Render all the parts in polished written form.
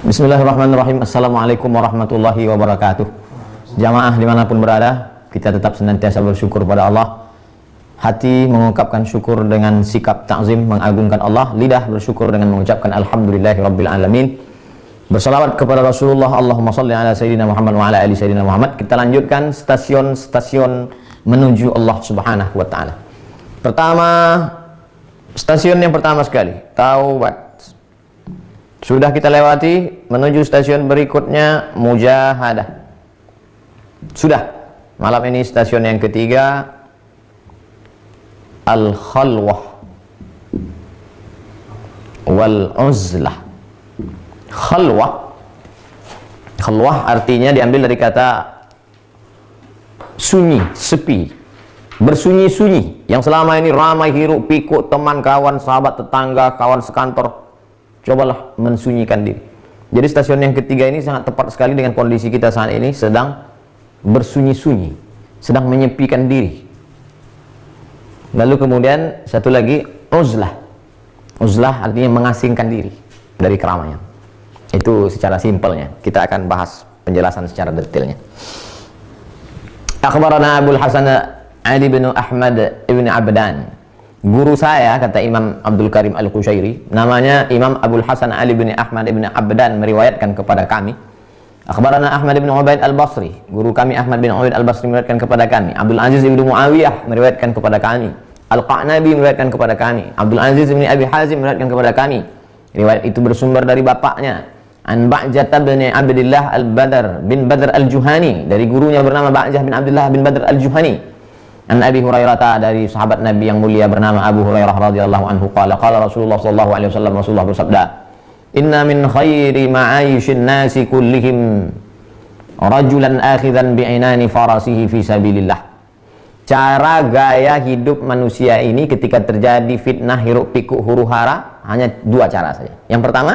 Bismillahirrahmanirrahim. Assalamualaikum warahmatullahi wabarakatuh. Jamaah dimanapun berada, kita tetap senantiasa bersyukur pada Allah. Hati mengungkapkan syukur dengan sikap ta'zim, mengagungkan Allah. Lidah bersyukur dengan mengucapkan alhamdulillahi rabbil alamin. Bersalawat kepada Rasulullah. Allahumma salli ala sayyidina Muhammad wa ala ali sayyidina Muhammad. Kita lanjutkan stasiun-stasiun menuju Allah subhanahu wa ta'ala. Pertama, stasiun yang pertama sekali, taubat. Sudah kita lewati, menuju stasiun berikutnya, mujahadah. Sudah. Malam ini stasiun yang ketiga, al-khalwah wal-uzlah. Khalwah, khalwah artinya diambil dari kata sunyi, sepi, bersunyi-sunyi. Yang selama ini ramai hiruk pikuk teman, kawan, sahabat, tetangga, kawan sekantor. Cobalah mensunyikan diri. Jadi stasiun yang ketiga ini sangat tepat sekali dengan kondisi kita saat ini, sedang bersunyi-sunyi, sedang menyepikan diri. Lalu kemudian satu lagi, uzlah. Uzlah artinya mengasingkan diri dari keramaian. Itu secara simpelnya. Kita akan bahas penjelasan secara detailnya. Akhbarana Abul Hasan Ali bin Ahmad ibn Abdan. Guru saya, kata Imam Abdul Karim Al-Qushairi, namanya Imam Abul Hasan Ali bin Ahmad ibn Abdan, meriwayatkan kepada kami. Akhbarana Ahmad bin Ubaid Al-Basri. Guru kami Ahmad bin Ubaid Al-Basri meriwayatkan kepada kami. Abdul Aziz bin Muawiyah meriwayatkan kepada kami. Al-Qa'nabi meriwayatkan kepada kami. Abdul Aziz bin Abi Hazim meriwayatkan kepada kami. Riwayat itu bersumber dari bapaknya, An Ba'jah bin Abdullah Al-Badr bin Badr Al-Juhani, dari gurunya bernama Ba'jah bin Abdullah bin Badr Al-Juhani. An Abi Hurairah, dari sahabat Nabi yang mulia bernama Abu Hurairah radhiyallahu anhu, qala Rasulullah sallallahu alaihi wasallam, Rasulullah bersabda, "Inna min khairi ma'aishin nasi kullihim rajulan akhidan bi'inani farasihi fi sabilillah." Cara gaya hidup manusia ini ketika terjadi fitnah hiruk pikuk huru-hara hanya dua cara saja. Yang pertama,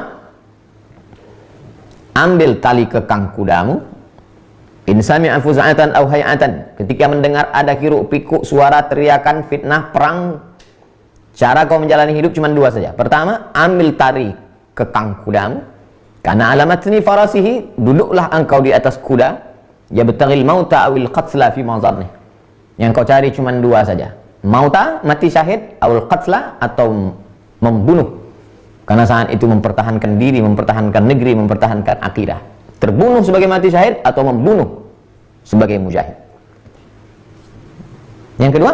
ambil tali kekang kudamu. In sami'a fuz'atan aw hay'atan, ketika mendengar ada hiruk pikuk, suara, teriakan, fitnah, perang, cara kau menjalani hidup cuma dua saja. Pertama, ambil tali kekang kudamu, karena alamatni farasihi, duduklah engkau di atas kuda, yabtaghil mauta awil qatla fi mazarnih. Yang kau cari cuma dua saja, mauta, mati syahid, awil qatla, atau membunuh, karena saat itu mempertahankan diri, mempertahankan negeri, mempertahankan akidah. Terbunuh sebagai mati syahid atau membunuh sebagai mujahid. Yang kedua,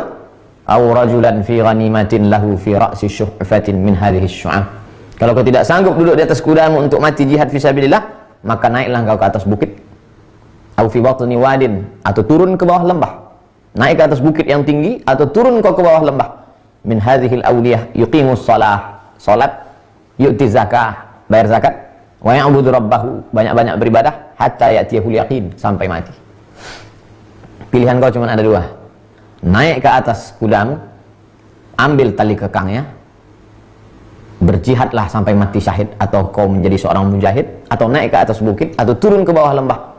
aw rajulan fi ghanimatin lahu fi ra'si syu'fatin min hadhihi syu'ab. Kalau kau tidak sanggup duduk di atas kudamu untuk mati jihad fi sabilillah, maka naiklah kau ke atas bukit. Aw fi batni wadin, atau turun ke bawah lembah. Naik ke atas bukit yang tinggi atau turun kau ke bawah lembah. Min hadhihi al-awliyah yuqimus shalah, salat, yu'ti zakah, bayar zakat, wa ya'budu rabbahu, banyak-banyak beribadah, hatta ya'tiyahul yaqin, sampai mati. Pilihan kau cuma ada dua. Naik ke atas kudamu, ambil tali kekangnya, berjihadlah sampai mati syahid, atau kau menjadi seorang mujahid, atau naik ke atas bukit, atau turun ke bawah lembah,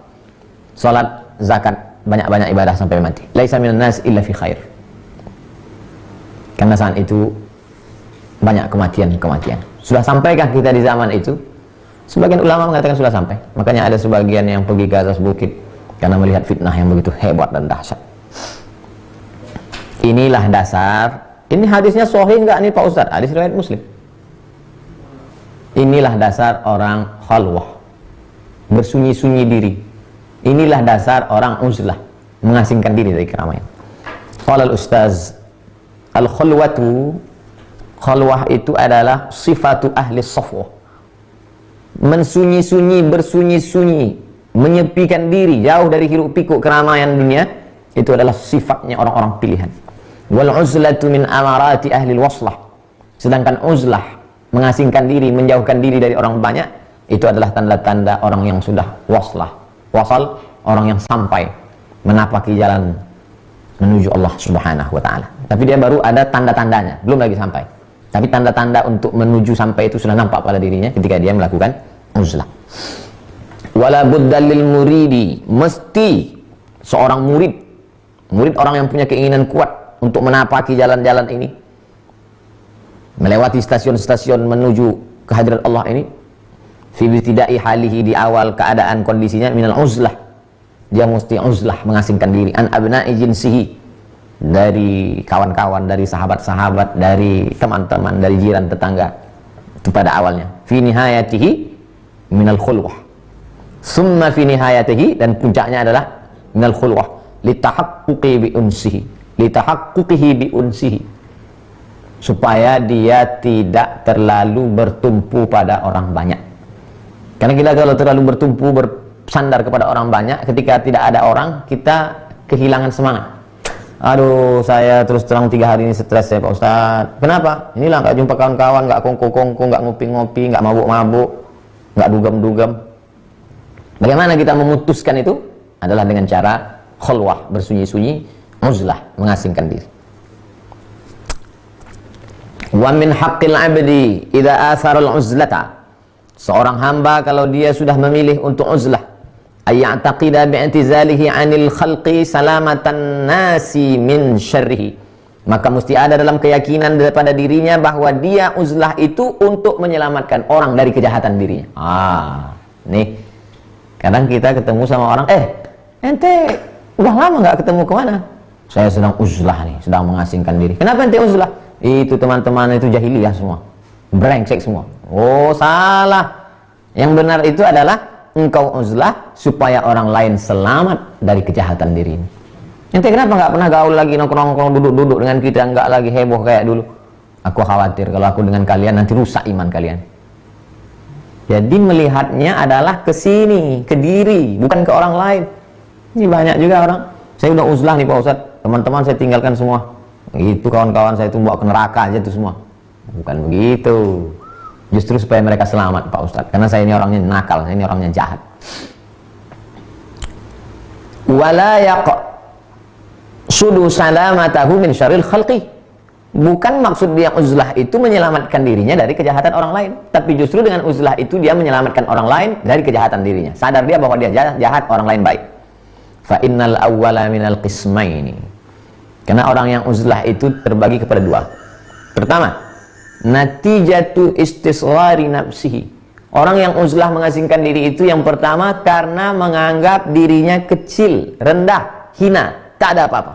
salat, zakat, banyak-banyak ibadah sampai mati. Laisa minan nas illa fi khair. Karena saat itu banyak kematian-kematian. Sudah sampaikah kita di zaman itu? Sebagian ulama mengatakan sudah sampai. Makanya ada sebagian yang pergi ke atas bukit karena melihat fitnah yang begitu hebat dan dahsyat. Inilah dasar. Ini hadisnya sahih enggak nih Pak Ustaz? Hadis riwayat Muslim. Inilah dasar orang khalwah, bersunyi-sunyi diri. Inilah dasar orang uzlah, mengasingkan diri dari keramaian. Qala al-ustaz, al-khalwatu, khalwah itu adalah sifatu ahli safwah. Mensunyi-sunyi, bersunyi-sunyi, menyepikan diri, jauh dari hiruk pikuk keramaian dunia, itu adalah sifatnya orang-orang pilihan. Wal uzlatu min amarati ahli waslah. Sedangkan uzlah, mengasingkan diri, menjauhkan diri dari orang banyak, itu adalah tanda-tanda orang yang sudah waslah. Wasal, orang yang sampai menapaki jalan menuju Allah subhanahu wa ta'ala. Tapi dia baru ada tanda-tandanya, belum lagi sampai. Tapi tanda-tanda untuk menuju sampai itu sudah nampak pada dirinya ketika dia melakukan uzlah. Wala budda lil muridi, mesti seorang murid orang yang punya keinginan kuat untuk menapaki jalan-jalan ini, melewati stasiun-stasiun menuju kehadirat Allah ini, fi ibtida'i halihi, di awal keadaan kondisinya, minal uzlah, dia mesti uzlah, mengasingkan diri, an abna'i jinsihi, dari kawan-kawan, dari sahabat-sahabat, dari teman-teman, dari jiran tetangga. Itu pada awalnya. Fi nihayatihi minal khulwah, summa fi nihayatihi, dan puncaknya adalah minal khulwah, litahaqquqi bi unsihi, litahaqquqihi bi unsihi, supaya dia tidak terlalu bertumpu pada orang banyak. Karena kita kalau terlalu bertumpu, bersandar kepada orang banyak, ketika tidak ada orang, kita kehilangan semangat. Aduh, saya terus terang 3 hari ini stres ya Pak Ustadz. Kenapa? Inilah, nggak jumpa kawan-kawan, nggak kongko-kongko, nggak ngopi-ngopi, nggak mabuk-mabuk, nggak dugem-dugem. Bagaimana kita memutuskan itu? Adalah dengan cara khulwah, bersunyi-sunyi, uzlah, mengasingkan diri. Wa min haqqil abdi idza athara al-uzlata, seorang hamba kalau dia sudah memilih untuk uzlah, ayya'taqida bi'tizalihi 'anil khalqi salamatan nasi min syarrihi, maka mesti ada dalam keyakinan daripada dirinya bahwa dia uzlah itu untuk menyelamatkan orang dari kejahatan dirinya. Nih, kadang kita ketemu sama orang, ente udah lama nggak ketemu, kemana? Saya sedang uzlah nih, sedang mengasingkan diri. Kenapa ente uzlah? Itu teman-teman itu jahiliyah semua, brengsek semua. Oh, salah. Yang benar itu adalah engkau uzlah supaya orang lain selamat dari kejahatan diri ini. Ente kenapa nggak pernah gaul lagi, nongkrong-nongkrong, duduk-duduk dengan kita, nggak lagi heboh kayak dulu? Aku khawatir kalau aku dengan kalian nanti rusak iman kalian. Jadi melihatnya adalah ke sini, ke diri, bukan ke orang lain. Ini banyak juga orang, saya udah uzlah nih Pak Ustadz, teman-teman saya tinggalkan semua. Itu kawan-kawan saya itu bawa ke neraka aja tuh semua. Bukan begitu. Justru supaya mereka selamat Pak Ustadz, karena saya ini orangnya nakal, saya ini orangnya jahat. Wala yaqsudu salamatahu min syarril khalqi, bukan maksud dia uzlah itu menyelamatkan dirinya dari kejahatan orang lain, tapi justru dengan uzlah itu dia menyelamatkan orang lain dari kejahatan dirinya. Sadar dia bahwa dia jahat, orang lain baik. Fa innal awwala minal qismaini, karena orang yang uzlah itu terbagi kepada 2. Pertama, natijatu istisghari nafsihi, orang yang uzlah mengasingkan diri itu yang pertama karena menganggap dirinya kecil, rendah, hina, tak ada apa-apa.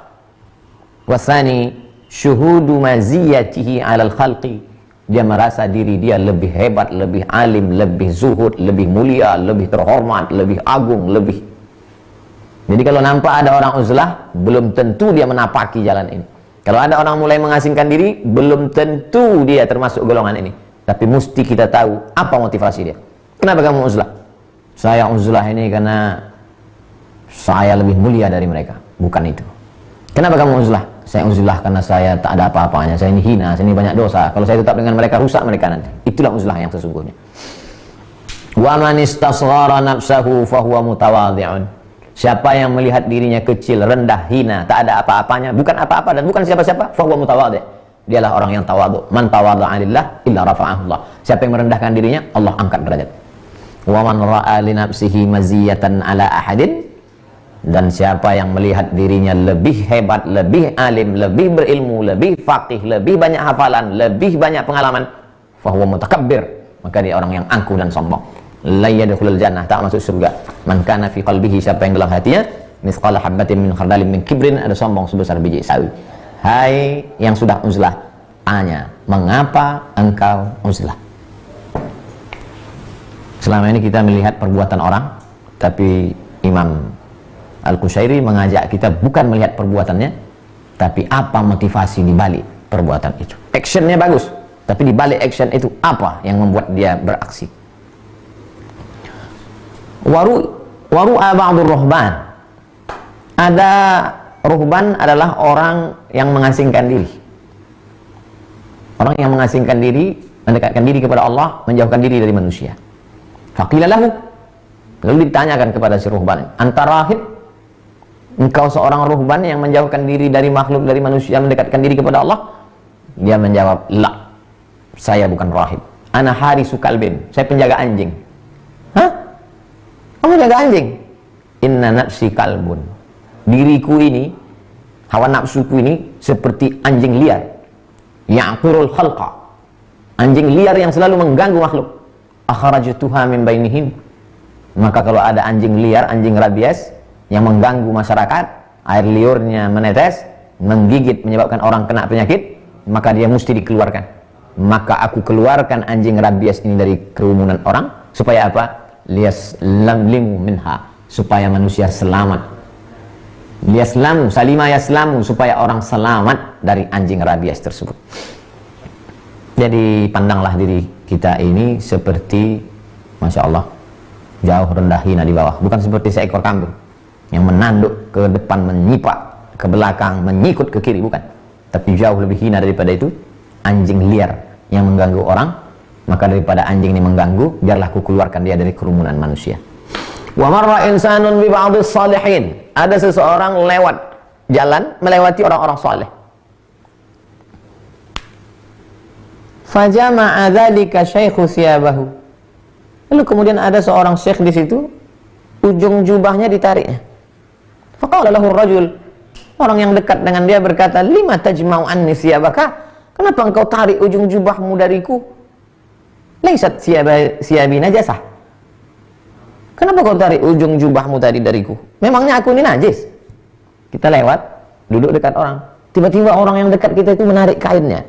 Wasani syuhudu maziyatihi alal khalqi, dia merasa diri dia lebih hebat, lebih alim, lebih zuhud, lebih mulia, lebih terhormat, lebih agung, lebih. Jadi kalau nampak ada orang uzlah, belum tentu dia menapaki jalan ini. Kalau ada orang mulai mengasingkan diri, belum tentu dia termasuk golongan ini. Tapi mesti kita tahu apa motivasi dia. Kenapa kamu uzlah? Saya uzlah ini karena saya lebih mulia dari mereka. Bukan itu. Kenapa kamu uzlah? Saya uzlah karena saya tak ada apa-apanya. Saya ini hina, saya ini banyak dosa. Kalau saya tetap dengan mereka, rusak mereka nanti. Itulah uzlah yang sesungguhnya. Wa man istasghara nafsahu fahuwa mutawadhi'un. Siapa yang melihat dirinya kecil, rendah, hina, tak ada apa-apanya, bukan apa-apa dan bukan siapa-siapa, fahuwa mutawadhi'. Dialah orang yang tawadhu. Man tawadha'a lillah illa rafa'ahu Allah. Siapa yang merendahkan dirinya, Allah angkat derajat. Wa man ra'a li nafsihi maziyatan ala ahadin, dan siapa yang melihat dirinya lebih hebat, lebih alim, lebih berilmu, lebih faqih, lebih banyak hafalan, lebih banyak pengalaman, fahuwa mutakabbir, maka dia orang yang angkuh dan sombong. La yadkhulul jannah, tak masuk surga. Man kana fi qalbihi, siapa yang dalam hatinya mithqala habatin min khardalin min kibrin, ada sombong sebesar biji sawi. Hai yang sudah uzlah, tanya, mengapa engkau uzlah? Selama ini kita melihat perbuatan orang, tapi Imam Al-Qushairi mengajak kita bukan melihat perbuatannya, tapi apa motivasi di balik perbuatan itu. Actionnya bagus, tapi di balik action itu apa yang membuat dia beraksi. Waru'a ba'dur ruhban, ada ruhban adalah orang yang mengasingkan diri. Orang yang mengasingkan diri, mendekatkan diri kepada Allah, menjauhkan diri dari manusia. Faqila lahu, lalu ditanyakan kepada si ruhban, antara rahib, engkau seorang ruhban yang menjauhkan diri dari makhluk, dari manusia, mendekatkan diri kepada Allah? Dia menjawab, la, saya bukan rahib, ana harisu kalbin, saya penjaga anjing. Hah? Kamu jaga anjing? Inna nafsi kalbun, diriku ini, hawa nafsuku ini seperti anjing liar, ya'qurul khalqa, anjing liar yang selalu mengganggu makhluk. akhrajtuha min bainihim. Maka kalau ada anjing liar, anjing rabies yang mengganggu masyarakat, air liurnya menetes, menggigit, menyebabkan orang kena penyakit, maka dia mesti dikeluarkan. Maka aku keluarkan anjing rabies ini dari kerumunan orang, supaya apa? Liyaslamu minha, supaya manusia selamat. Liyaslamu, salima yaslamu, supaya orang selamat dari anjing rabies tersebut. Jadi pandanglah diri kita ini seperti, Masya Allah, jauh rendah hina di bawah. Bukan seperti seekor kambing yang menanduk ke depan, menyipak ke belakang, menyikut ke kiri, bukan. Tapi jauh lebih hina daripada itu, anjing liar yang mengganggu orang. Maka daripada anjing ini mengganggu, biarlah ku keluarkan dia dari kerumunan manusia. Wa marra insanun bi ba'dis salihin. Ada seseorang lewat jalan, melewati orang-orang saleh. Fajama'a dzalika syaikhu siyabahu. Lalu kemudian ada seorang syekh di situ, ujung jubahnya ditariknya. Faqala lahu ar-rajul, orang yang dekat dengan dia berkata, "Lima tajma'u anni siyabaka?" Kenapa engkau tarik ujung jubahmu dariku? Laisat siyabi najasah. Kenapa kau tarik ujung jubahmu tadi dariku? Memangnya aku ini najis? Kita lewat, duduk dekat orang. Tiba-tiba orang yang dekat kita itu menarik kainnya.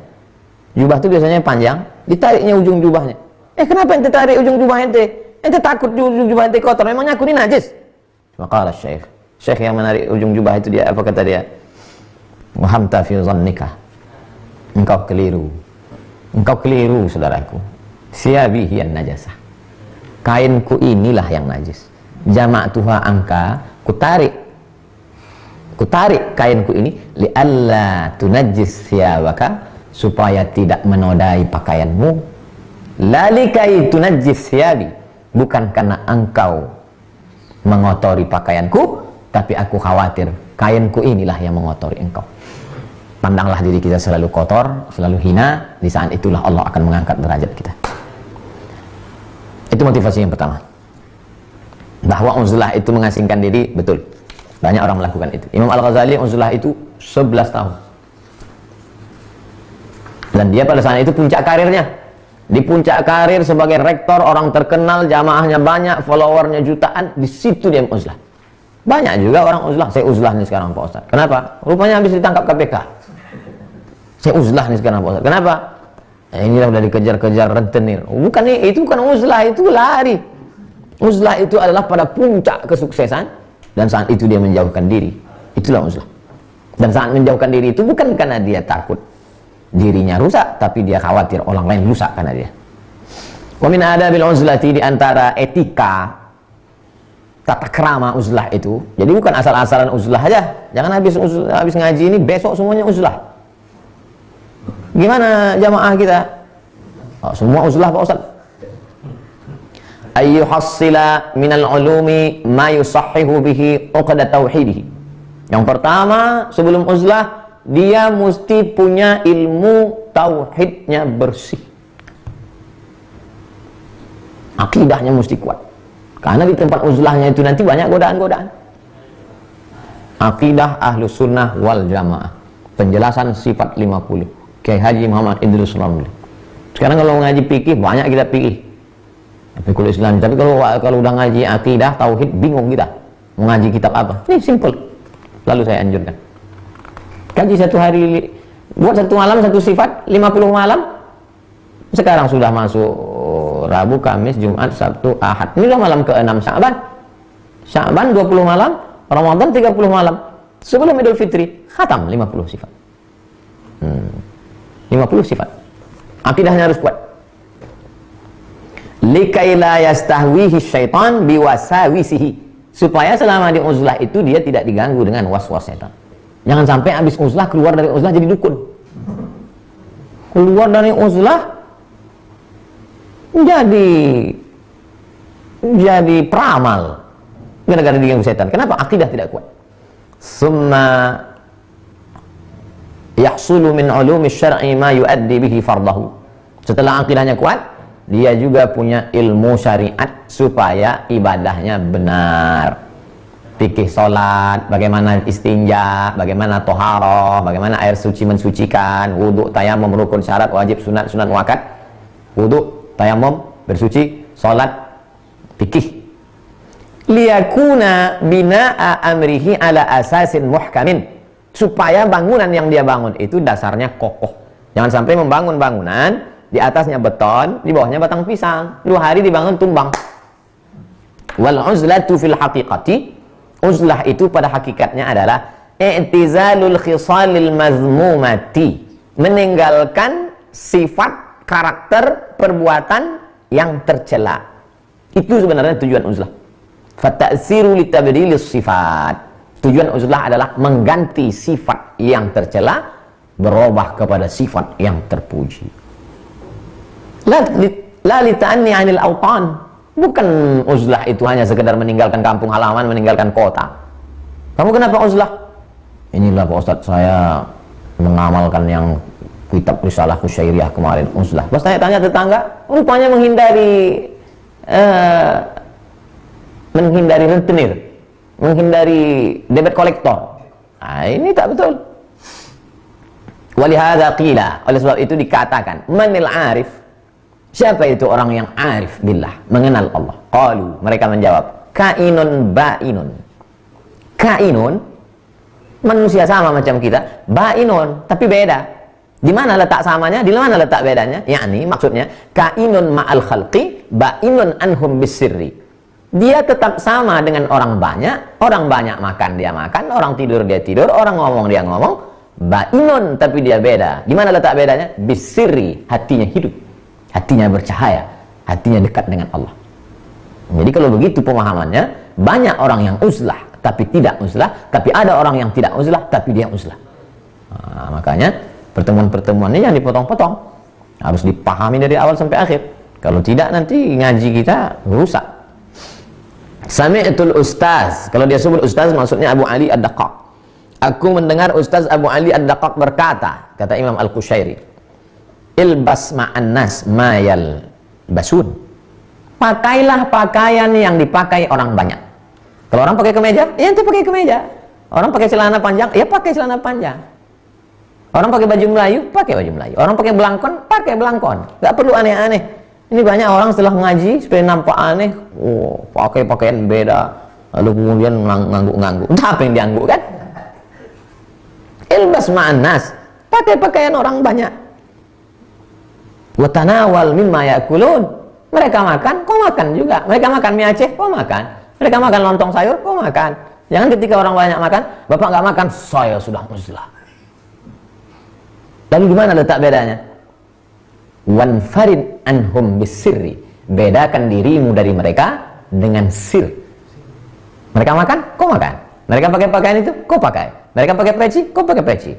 Jubah itu biasanya panjang, ditariknya ujung jubahnya. Kenapa ente tarik ujung jubah ente? Ente takut ujung jubah ente kotor, memangnya aku ini najis? Maka syekh, syekh yang menarik ujung jubah itu dia, apa kata dia? Wahamta fi zannika. Engkau keliru. Engkau keliru, saudaraku. Siyabi hiyan najasah. Kainku inilah yang najis. Jama'tuha angka, kutarik kainku ini li'alla tunajjis siyabaka, supaya tidak menodai pakaianmu. Lalikai tunajjis siyabi, bukan karena engkau mengotori pakaianku, tapi aku khawatir kainku inilah yang mengotori engkau. Pandanglah diri kita selalu kotor, selalu hina, di saat itulah Allah akan mengangkat derajat kita. Itu motivasi yang pertama. Bahwa uzlah itu mengasingkan diri, betul. Banyak orang melakukan itu. Imam Al-Ghazali uzlah itu 11 tahun. Dan dia pada saat itu puncak karirnya. Di puncak karir sebagai rektor, orang terkenal, jamaahnya banyak, followernya jutaan, di situ dia uzlah. Banyak juga orang uzlah. Saya uzlah nih sekarang Pak Ustaz. Kenapa? Rupanya habis ditangkap KPK. Saya uzlah nih sekarang Pak Ustaz. Kenapa? Inilah udah dikejar-kejar rentenir. Bukan, itu bukan uzlah, itu lari. Uzlah itu adalah pada puncak kesuksesan, dan saat itu dia menjauhkan diri. Itulah uzlah. Dan saat menjauhkan diri itu bukan karena dia takut dirinya rusak, tapi dia khawatir orang lain rusak karena dia. Wa min adabil uzlati, di antara etika tata krama uzlah itu. Jadi bukan asal-asalan uzlah aja. Jangan habis ngaji ini besok semuanya uzlah. Gimana jamaah kita? Semua uzlah Pak Ustaz. Ayyuhassila minal ulumi ma yusahhihu bihi uqda tauhidihi. Yang pertama, sebelum uzlah, dia mesti punya ilmu tauhidnya bersih. Akidahnya mesti kuat. Karena di tempat uzlahnya itu nanti banyak godaan-godaan. Akidah Ahlus Sunnah wal Jamaah. Penjelasan sifat 50. Kiai Haji Muhammad Idrus Ramli. Sekarang kalau ngaji fikih, banyak kita fikih. Fikih Islam. Tapi kalau udah ngaji akidah, tauhid, bingung kita. Mau ngaji kitab apa? Ini simple. Lalu saya anjurkan. Kaji satu hari, buat satu malam satu sifat, 50 malam. Sekarang sudah masuk Rabu, Kamis, Jumat, Sabtu, Ahad. Ini udah malam ke-6 Sya'ban. Sya'ban 20 malam, Ramadan 30 malam. Sebelum Idul Fitri, khatam 50 sifat. 50 sifat. Akidahnya harus kuat. Likai la yastahwihi syaitan biwasawisihi, supaya selama di uzlah itu dia tidak diganggu dengan was-was setan. Jangan sampai habis uzlah, keluar dari uzlah jadi dukun. Keluar dari uzlah jadi peramal gara-gara diganggu setan. Kenapa? Akidah tidak kuat. Summa yahsulu min ulumi syar'i ma yuaddi bihi fardahu. Setelah akidahnya kuat, dia juga punya ilmu syariat supaya ibadahnya benar. Fikih salat, bagaimana istinja, bagaimana toharoh, bagaimana air suci mensucikan, wudhu, tayamum, rukun, syarat, wajib, sunat, sunat muakkad. Wudhu, tayamum, bersuci, salat, fikih. Liyakuna bina'a amrihi ala asasin muhkamin, supaya bangunan yang dia bangun itu dasarnya kokoh. Jangan sampai membangun bangunan di atasnya beton, di bawahnya batang pisang. 2 hari dibangun tumbang. Wal uzlatu fil haqiqati, uzlah itu pada hakikatnya adalah i'tizalul khisalil mazmumati, meninggalkan sifat, karakter, perbuatan yang tercela. Itu sebenarnya tujuan uzlah. Fata'siru litabdilis sifat. Tujuan uzlah adalah mengganti sifat yang tercela, berubah kepada sifat yang terpuji. La lita'anni 'anil awtan. Bukan uzlah itu hanya sekedar meninggalkan kampung halaman, meninggalkan kota. Kamu kenapa uzlah? Inilah Pak Ustadz, saya mengamalkan yang kitab Risalah Kusyairiyah kemarin, uzlah. Pas tanya-tanya tetangga, rupanya menghindari rentenir, menghindari debit kolektor. Nah, ini tak betul. Walihada qila, oleh sebab itu dikatakan, manil arif, siapa itu orang yang arif billah, mengenal Allah? Qalu, mereka menjawab, kainun bainun. Kainun, manusia sama macam kita, bainun, tapi beda. Di mana letak samanya, di mana letak bedanya? Yakni maksudnya, kainun ma'al khalqi, bainun anhum bisirri. Dia tetap sama dengan orang banyak makan dia makan, orang tidur dia tidur, orang ngomong dia ngomong, bainun, tapi dia beda. Di mana letak bedanya? Bisirri, hatinya hidup, hatinya bercahaya, hatinya dekat dengan Allah. Jadi kalau begitu pemahamannya, banyak orang yang uzlah tapi tidak uzlah, tapi ada orang yang tidak uzlah tapi dia uzlah. Nah, makanya pertemuan-pertemuan ini yang dipotong-potong, harus dipahami dari awal sampai akhir. Kalau tidak nanti ngaji kita rusak. Sami'tul ustaz, kalau dia sebut ustaz maksudnya Abu Ali Ad-Daqqaq. Aku mendengar Ustaz Abu Ali Ad-Daqqaq berkata, kata Imam Al-Qushairi, ilbas ma'an nas mayal basun. Pakailah pakaian yang dipakai orang banyak. Kalau orang pakai kemeja, ya itu pakai kemeja. Orang pakai celana panjang, ya pakai celana panjang. Orang pakai baju Melayu, pakai baju Melayu. Orang pakai belangkon, pakai belangkon. Gak perlu aneh-aneh. Ini banyak orang setelah ngaji supaya nampak aneh, pakai pakaian beda, lalu kemudian ngangguk-ngangguk. Entah apa yang diangguk kan? Ilbas ma'an nas, pakai pakaian orang banyak. Wa tanawal mimma ya'kulun. Mereka makan, kau makan juga. Mereka makan mie Aceh, kau makan. Mereka makan lontong sayur, kau makan. Jangan ketika orang banyak makan, bapak nggak makan, saya sudah uzlah. Lalu gimana letak bedanya? Wanfarid anhum bisirri, bedakan dirimu dari mereka dengan sir. Mereka makan, kau makan. Mereka pakai pakaian itu, kau pakai. Mereka pakai peci, kau pakai peci.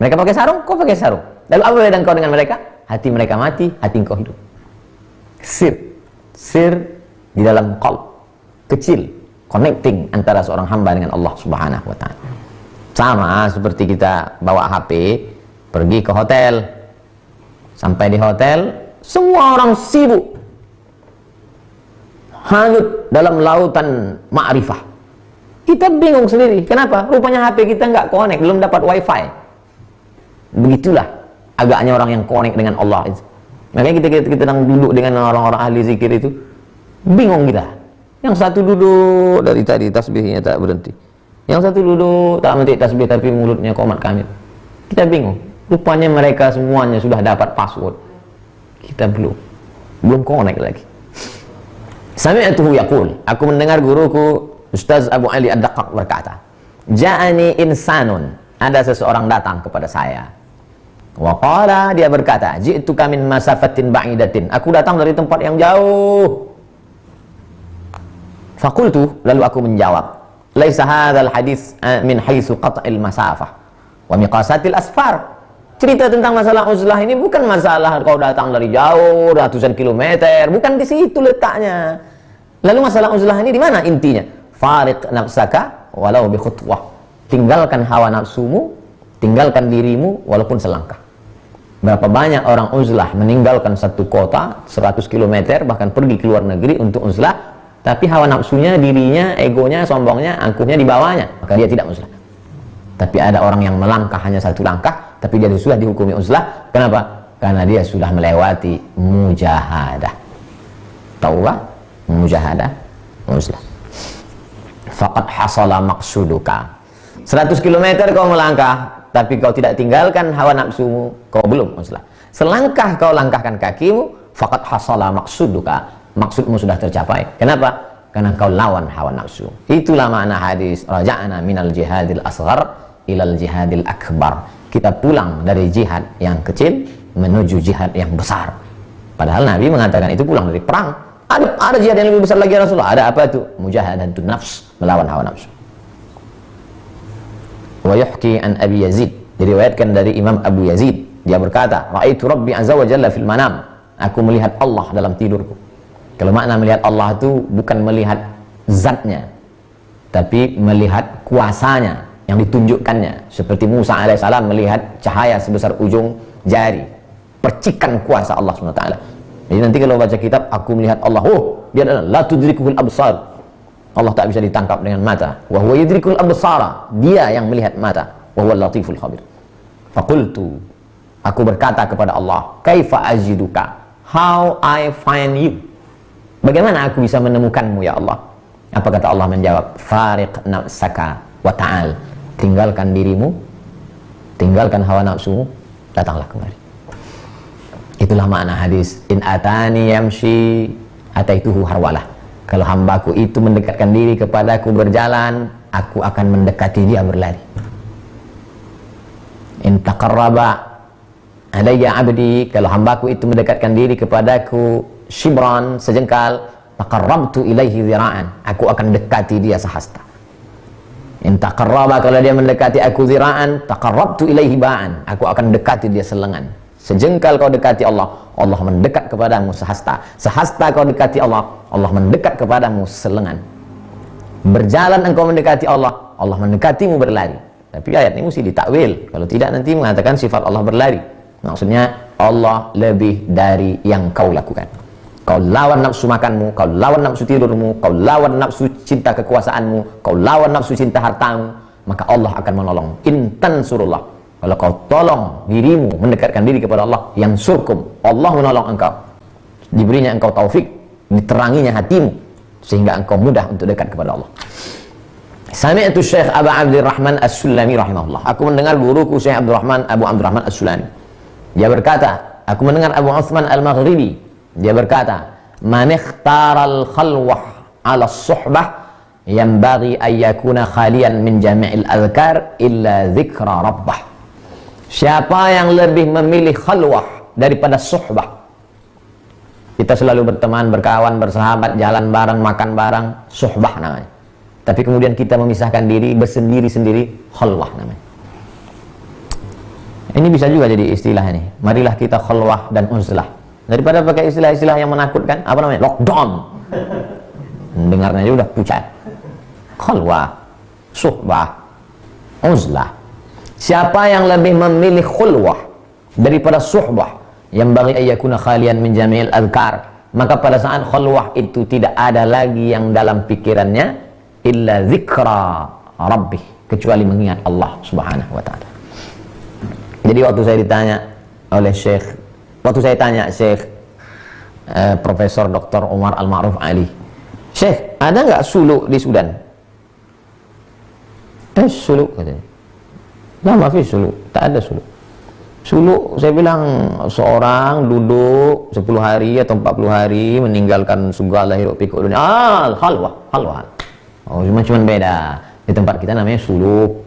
Mereka pakai sarung, kau pakai sarung. Lalu apa beda kau dengan mereka? Hati mereka mati, hati kau hidup. Sir di dalam qalb, kecil, connecting antara seorang hamba dengan Allah Subhanahu wa ta'ala. Sama seperti kita bawa HP, pergi ke hotel. Sampai di hotel, semua orang sibuk, hanyut dalam lautan ma'rifah. Kita bingung sendiri, kenapa? Rupanya HP kita nggak connect, belum dapat wifi. Begitulah agaknya orang yang connect dengan Allah itu. Makanya kita duduk dengan orang-orang ahli zikir itu, bingung kita. Yang satu duduk dari tadi tasbihnya tak berhenti, yang satu duduk tak memetik tasbih tapi mulutnya qomat kamit. Kita bingung. Rupanya mereka semuanya sudah dapat password. Kita belum connect lagi. Sami'tuhu yaqul, aku mendengar guruku Ustaz Abu Ali Ad-Daqqaq berkata, ja'ani insanun, ada seseorang datang kepada saya. Wa qala, dia berkata, ji'tuka min masafatin ba'idatin, aku datang dari tempat yang jauh. Faqultu, lalu aku menjawab, laisa hadzal hadis min haitsu qat'il masafah wa miqasatil asfar. Cerita tentang masalah uzlah ini bukan masalah kau datang dari jauh ratusan kilometer, bukan di situ letaknya. Lalu masalah uzlah ini di mana intinya? Fariq nafsaka walau bi khutwah. Tinggalkan hawa nafsumu, tinggalkan dirimu walaupun selangkah. Berapa banyak orang uzlah meninggalkan satu kota 100 km bahkan pergi ke luar negeri untuk uzlah, tapi hawa nafsunya, dirinya, egonya, sombongnya, angkuhnya di bawahnya, maka dia tidak uzlah. Tapi ada orang yang melangkah hanya satu langkah, tapi dia sudah dihukumi uzlah. Kenapa? Karena dia sudah melewati mujahadah. taubah, mujahadah, uzlah. Faqad hasala maqsuduka. 100 km kau melangkah, tapi kau tidak tinggalkan hawa nafsumu, kau belum uzlah. Selangkah kau langkahkan kakimu, faqad hasala maqsuduka, maksudmu sudah tercapai. Kenapa? Karena kau lawan hawa nafsu. Itulah makna hadis raja'na minal jihadil asghar ilal jihadil akbar. Kita pulang dari jihad yang kecil menuju jihad yang besar. Padahal Nabi mengatakan itu pulang dari perang. Ada jihad yang lebih besar lagi Rasulullah. Ada apa itu? Mujahadatun nafs, melawan hawa nafsu. Wa yuhki an Abi Yazid, diriwayatkan dari Imam Abu Yazid, dia berkata, ra'aitu Rabbi azza wa jalla fil manam. Aku melihat Allah dalam tidurku. Kalau makna melihat Allah itu bukan melihat zatnya, tapi melihat kuasanya yang ditunjukkannya. Seperti Musa alaihissalam melihat cahaya sebesar ujung jari, percikan kuasa Allah SWT. Jadi nanti kalau baca kitab, aku melihat Allah, oh dia adalah la tudrikul absar, Allah tak bisa ditangkap dengan mata. Wa huwa yudrikul absara, dia yang melihat mata. Wa huwa latiful khabir. Faqultu, aku berkata kepada Allah, kaifa ajiduka, how I find you, bagaimana aku bisa menemukanmu ya Allah? Apa kata Allah menjawab, fariq nafsaka wa ta'al, tinggalkan dirimu, tinggalkan hawa nafsumu, datanglah kemari. Itulah makna hadis, in atani yamshi ataituhu harwalah. Kalau hambaku itu mendekatkan diri kepadaku berjalan, aku akan mendekati dia berlari. In taqarraba alayya abdi, kalau hambaku itu mendekatkan diri kepadaku shibran, sejengkal, taqarrabtu ilaihi zira'an, aku akan dekati dia sehasta. In taqarraba, kalau dia mendekati aku zira'an, taqarrabtu ilaihi ba'an, aku akan dekati dia selengan. Sejengkal kau dekati Allah, Allah mendekat kepadamu sehasta. Sehasta kau dekati Allah, Allah mendekat kepadamu selengan. Berjalan engkau mendekati Allah, Allah mendekatimu berlari. Tapi ayat ini mesti ditakwil, kalau tidak nanti mengatakan sifat Allah berlari. Maksudnya Allah lebih dari yang kau lakukan. Kau lawan nafsu makanmu, kau lawan nafsu tidurmu, kau lawan nafsu cinta kekuasaanmu, kau lawan nafsu cinta hartamu, maka Allah akan menolong. In tansurullah, kalau kau tolong dirimu mendekatkan diri kepada Allah, yang surkum, Allah menolong engkau, diberinya engkau taufik, diteranginya hatimu, sehingga engkau mudah untuk dekat kepada Allah. Sami'tu Syekh Abu Abdurrahman As-Sulami rahimahullah, aku mendengar guruku Syekh Abu Abdurrahman As-Sulami, dia berkata, aku mendengar Abu Uthman Al-Maghribi, dia berkata, man ikhtara al-khalwah ala suhbah yanbaghi an yakuna khalian min jami'il adhkar illa dhikra rabbah. Siapa yang lebih memilih khalwah daripada suhbah, kita selalu berteman, berkawan, bersahabat, jalan bareng, makan bareng, suhbah namanya. Tapi kemudian kita memisahkan diri, bersendiri-sendiri, khalwah namanya. Ini bisa juga jadi istilah ini. Marilah kita khalwah dan uzlah. Daripada pakai istilah-istilah yang menakutkan, apa namanya? Lockdown. Dengarnya aja udah pucat. Khalwah, suhbah, uzlah. Siapa yang lebih memilih khulwah daripada suhbah, yang bagi ayyakuna khalian min jami'il adhkar, maka pada saat khulwah itu tidak ada lagi yang dalam pikirannya illa zikra rabbih, kecuali mengingat Allah subhanahu wa ta'ala. Jadi waktu saya ditanya oleh Syekh, waktu saya tanya Syekh Profesor Dr. Umar Al-Ma'ruf Ali, Syekh, ada nggak suluk di Sudan? Suluk katanya. Nah, maaf, suluk, tak ada suluk. Suluk, saya bilang, seorang duduk 10 hari atau 40 hari meninggalkan segala hiruk pikuk dunia. Khalwah. Oh, cuma beda. Di tempat kita namanya suluk,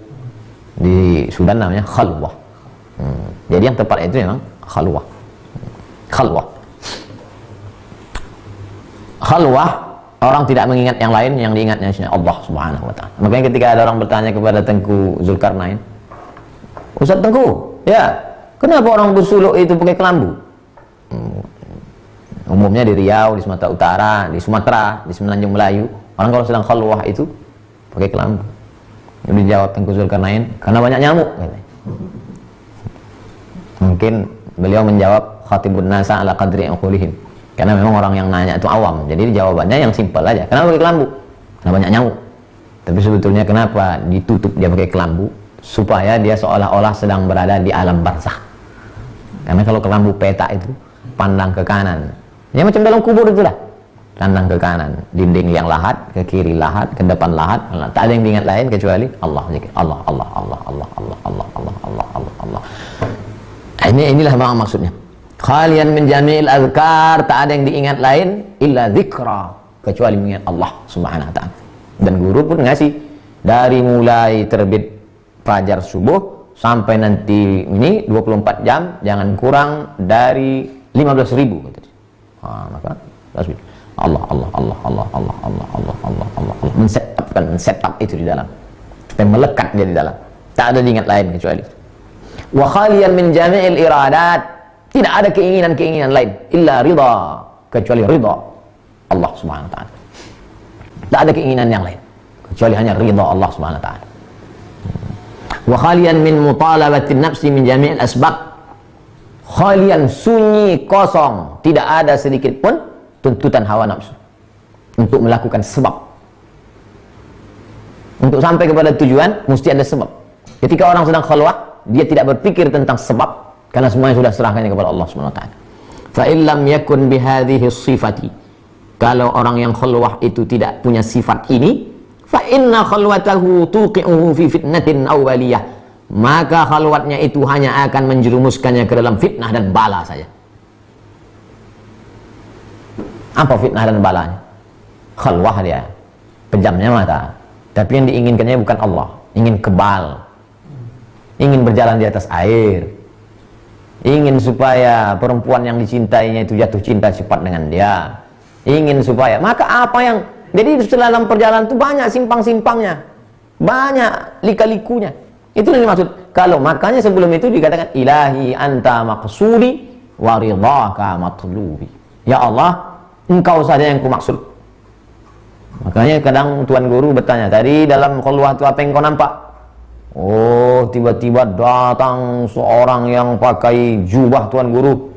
di Sudan namanya khalwah. Jadi yang tepat itu memang khalwah. Khalwah, orang tidak mengingat yang lain, yang diingatnya Allah subhanahu wa ta'ala. Makanya ketika ada orang bertanya kepada Tengku Zulkarnain, Ustaz Tengku, ya, kenapa orang bersuluk itu pakai kelambu? Umumnya di Riau, di Sumatera Utara, di Sumatera, di Semenanjung Melayu, orang kalau sedang khalwah itu pakai kelambu. Jadi dijawab Tengku Zulkarnain, karena banyak nyamuk. Mungkin beliau menjawab khatibun nasa ala qadri uqulihim, karena memang orang yang nanya itu awam, jadi jawabannya yang simpel aja. Kenapa pakai kelambu? Karena banyak nyamuk. Tapi sebetulnya kenapa ditutup dia pakai kelambu? Supaya dia seolah-olah sedang berada di alam barzakh. Karena kalau kelambu peta itu pandang ke kanan, ya macam dalam kubur itulah. pandang ke kanan, dinding yang lahat, ke kiri lahat, ke depan lahat, tak ada yang diingat lain kecuali Allah, Allah, Allah, Allah, Allah, Allah, Allah, Allah, Allah, Allah, Allah. Inilah maksudnya. Khalian min jami'il azkar, tak ada yang diingat lain illa dzikra, kecuali mengingat Allah Subhanahu wa taala. Dan guru pun ngasih dari mulai terbit fajar subuh sampai nanti ini 24 jam jangan kurang dari 15.000 kata dia. Maka Allah Allah Allah Allah Allah Allah Allah Allah Allah Allah men-set up itu di dalam, dan melekat dia di dalam, tak ada diingat lain kecuali. Wa khaliyan min jami'il iradat, tidak ada keinginan-keinginan lain illa ridha, kecuali ridha Allah Subhanahu wa taala. Tak ada keinginan yang lain kecuali hanya ridha Allah Subhanahu wa taala. Wa khaliyan min mutalabatin nafsi min jami'il asbab, khalian, sunyi, kosong, tidak ada sedikit pun tuntutan hawa nafsu untuk melakukan sebab. Untuk sampai kepada tujuan mesti ada sebab. Ketika orang sedang khalwah, dia tidak berpikir tentang sebab karena semuanya sudah serahkannya kepada Allah Subhanahu wa taala. Fa illam yakun bihadhihi sifati, kalau orang yang khalwah itu tidak punya sifat ini, fa inna khalwatahu tuqi'uhu fi fitnatin awwaliyah, maka khalwatnya itu hanya akan menjerumuskannya ke dalam fitnah dan bala saja. Apa fitnah dan balanya? Khalwah dia, pejamnya mata, tapi yang diinginkannya bukan Allah, ingin kebal, ingin berjalan di atas air, ingin supaya perempuan yang dicintainya itu jatuh cinta cepat dengan dia, ingin supaya, maka apa yang, jadi dalam perjalanan itu banyak simpang-simpangnya, banyak lika-likunya. Itu yang dimaksud. Kalau makanya sebelum itu dikatakan ilahi anta maqsudi wa ridhaka matlubi, ya Allah, engkau saja yang kumaksud. Makanya kadang tuan guru bertanya, tadi dalam khalwah itu apa yang kau nampak? Oh, tiba-tiba datang seorang yang pakai jubah tuan guru,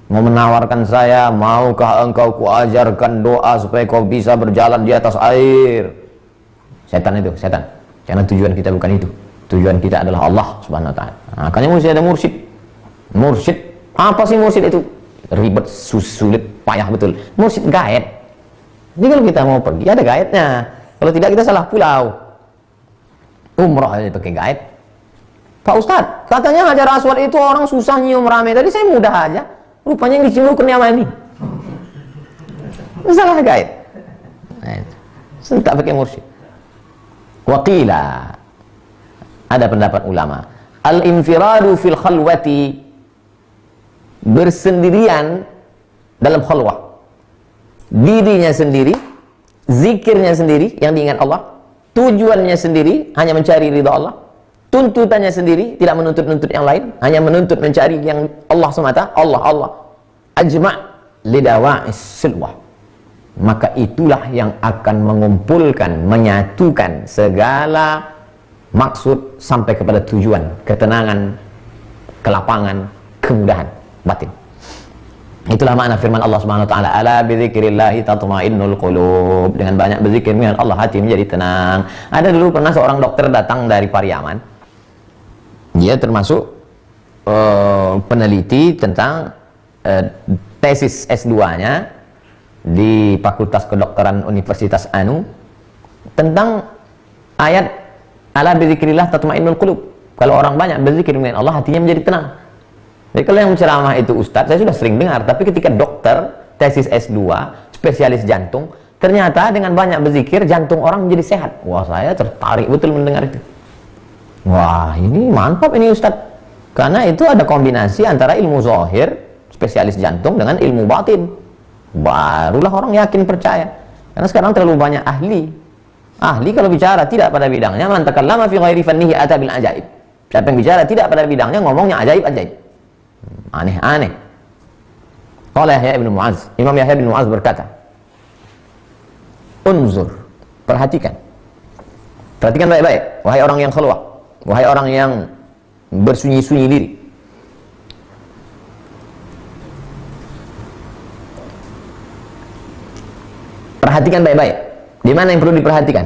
mau menawarkan saya, maukah engkau kuajarkan doa supaya kau bisa berjalan di atas air? Setan itu, setan. Karena tujuan kita bukan itu. Tujuan kita adalah Allah Subhanahu wa taala. Makanya mesti ada mursyid. Mursyid, apa sih mursyid itu? Ribet, sulit, payah betul. Mursyid gaet. Jadi kalau kita mau pergi ada gaetnya. Kalau tidak kita salah pulau. Umrah aja pakai gaet. Pak Ustadz, katanya Hajar Aswad itu orang susah nyium rame. Tadi saya mudah aja. Rupanya yang dicium kurnia ini. Salah gaet. Tak pakai mursyid. Waqila, ada pendapat ulama, al-infiradu fil khalwati, bersendirian dalam khalwah, dirinya sendiri, zikirnya sendiri yang diingat Allah, tujuannya sendiri hanya mencari ridha Allah, tuntutannya sendiri tidak menuntut-nuntut yang lain, hanya menuntut mencari yang Allah semata, Allah, Allah, ajma' lidawa'is silwah, maka itulah yang akan mengumpulkan, menyatukan segala maksud sampai kepada tujuan, ketenangan, kelapangan, kemudahan batin. Itulah makna firman Allah Subhanahu wa taala, ala bidzikrillah tatmainnul qulub, dengan banyak berzikir mengingat Allah hati menjadi tenang. Ada dulu pernah seorang dokter datang dari Pariaman. Dia termasuk peneliti tentang tesis S2-nya di Fakultas Kedokteran Universitas Anu tentang ayat ala bidzikrillah tatmainnul qulub. Kalau orang banyak berzikir dengan Allah, hatinya menjadi tenang. Jadi kalau yang ceramah itu ustadz, saya sudah sering dengar, tapi ketika dokter tesis S2 spesialis jantung, ternyata dengan banyak berzikir jantung orang menjadi sehat. Wah, saya tertarik betul mendengar itu. Wah, ini mantap ini ustadz, karena itu ada kombinasi antara ilmu zahir spesialis jantung dengan ilmu batin. Barulah orang yakin percaya. Karena sekarang terlalu banyak ahli kalau bicara tidak pada bidangnya, man takallama fi ghairi fannihi ata bil ajaib. Siapa yang bicara tidak pada bidangnya, ngomongnya ajaib-ajaib, aneh-aneh. Qala Yahya bin Mu'adz, Imam Yahya bin Mu'adz berkata, unzur, perhatikan baik-baik, wahai orang yang khalwah, wahai orang yang bersunyi-sunyi diri. Perhatikan baik-baik. Di mana yang perlu diperhatikan?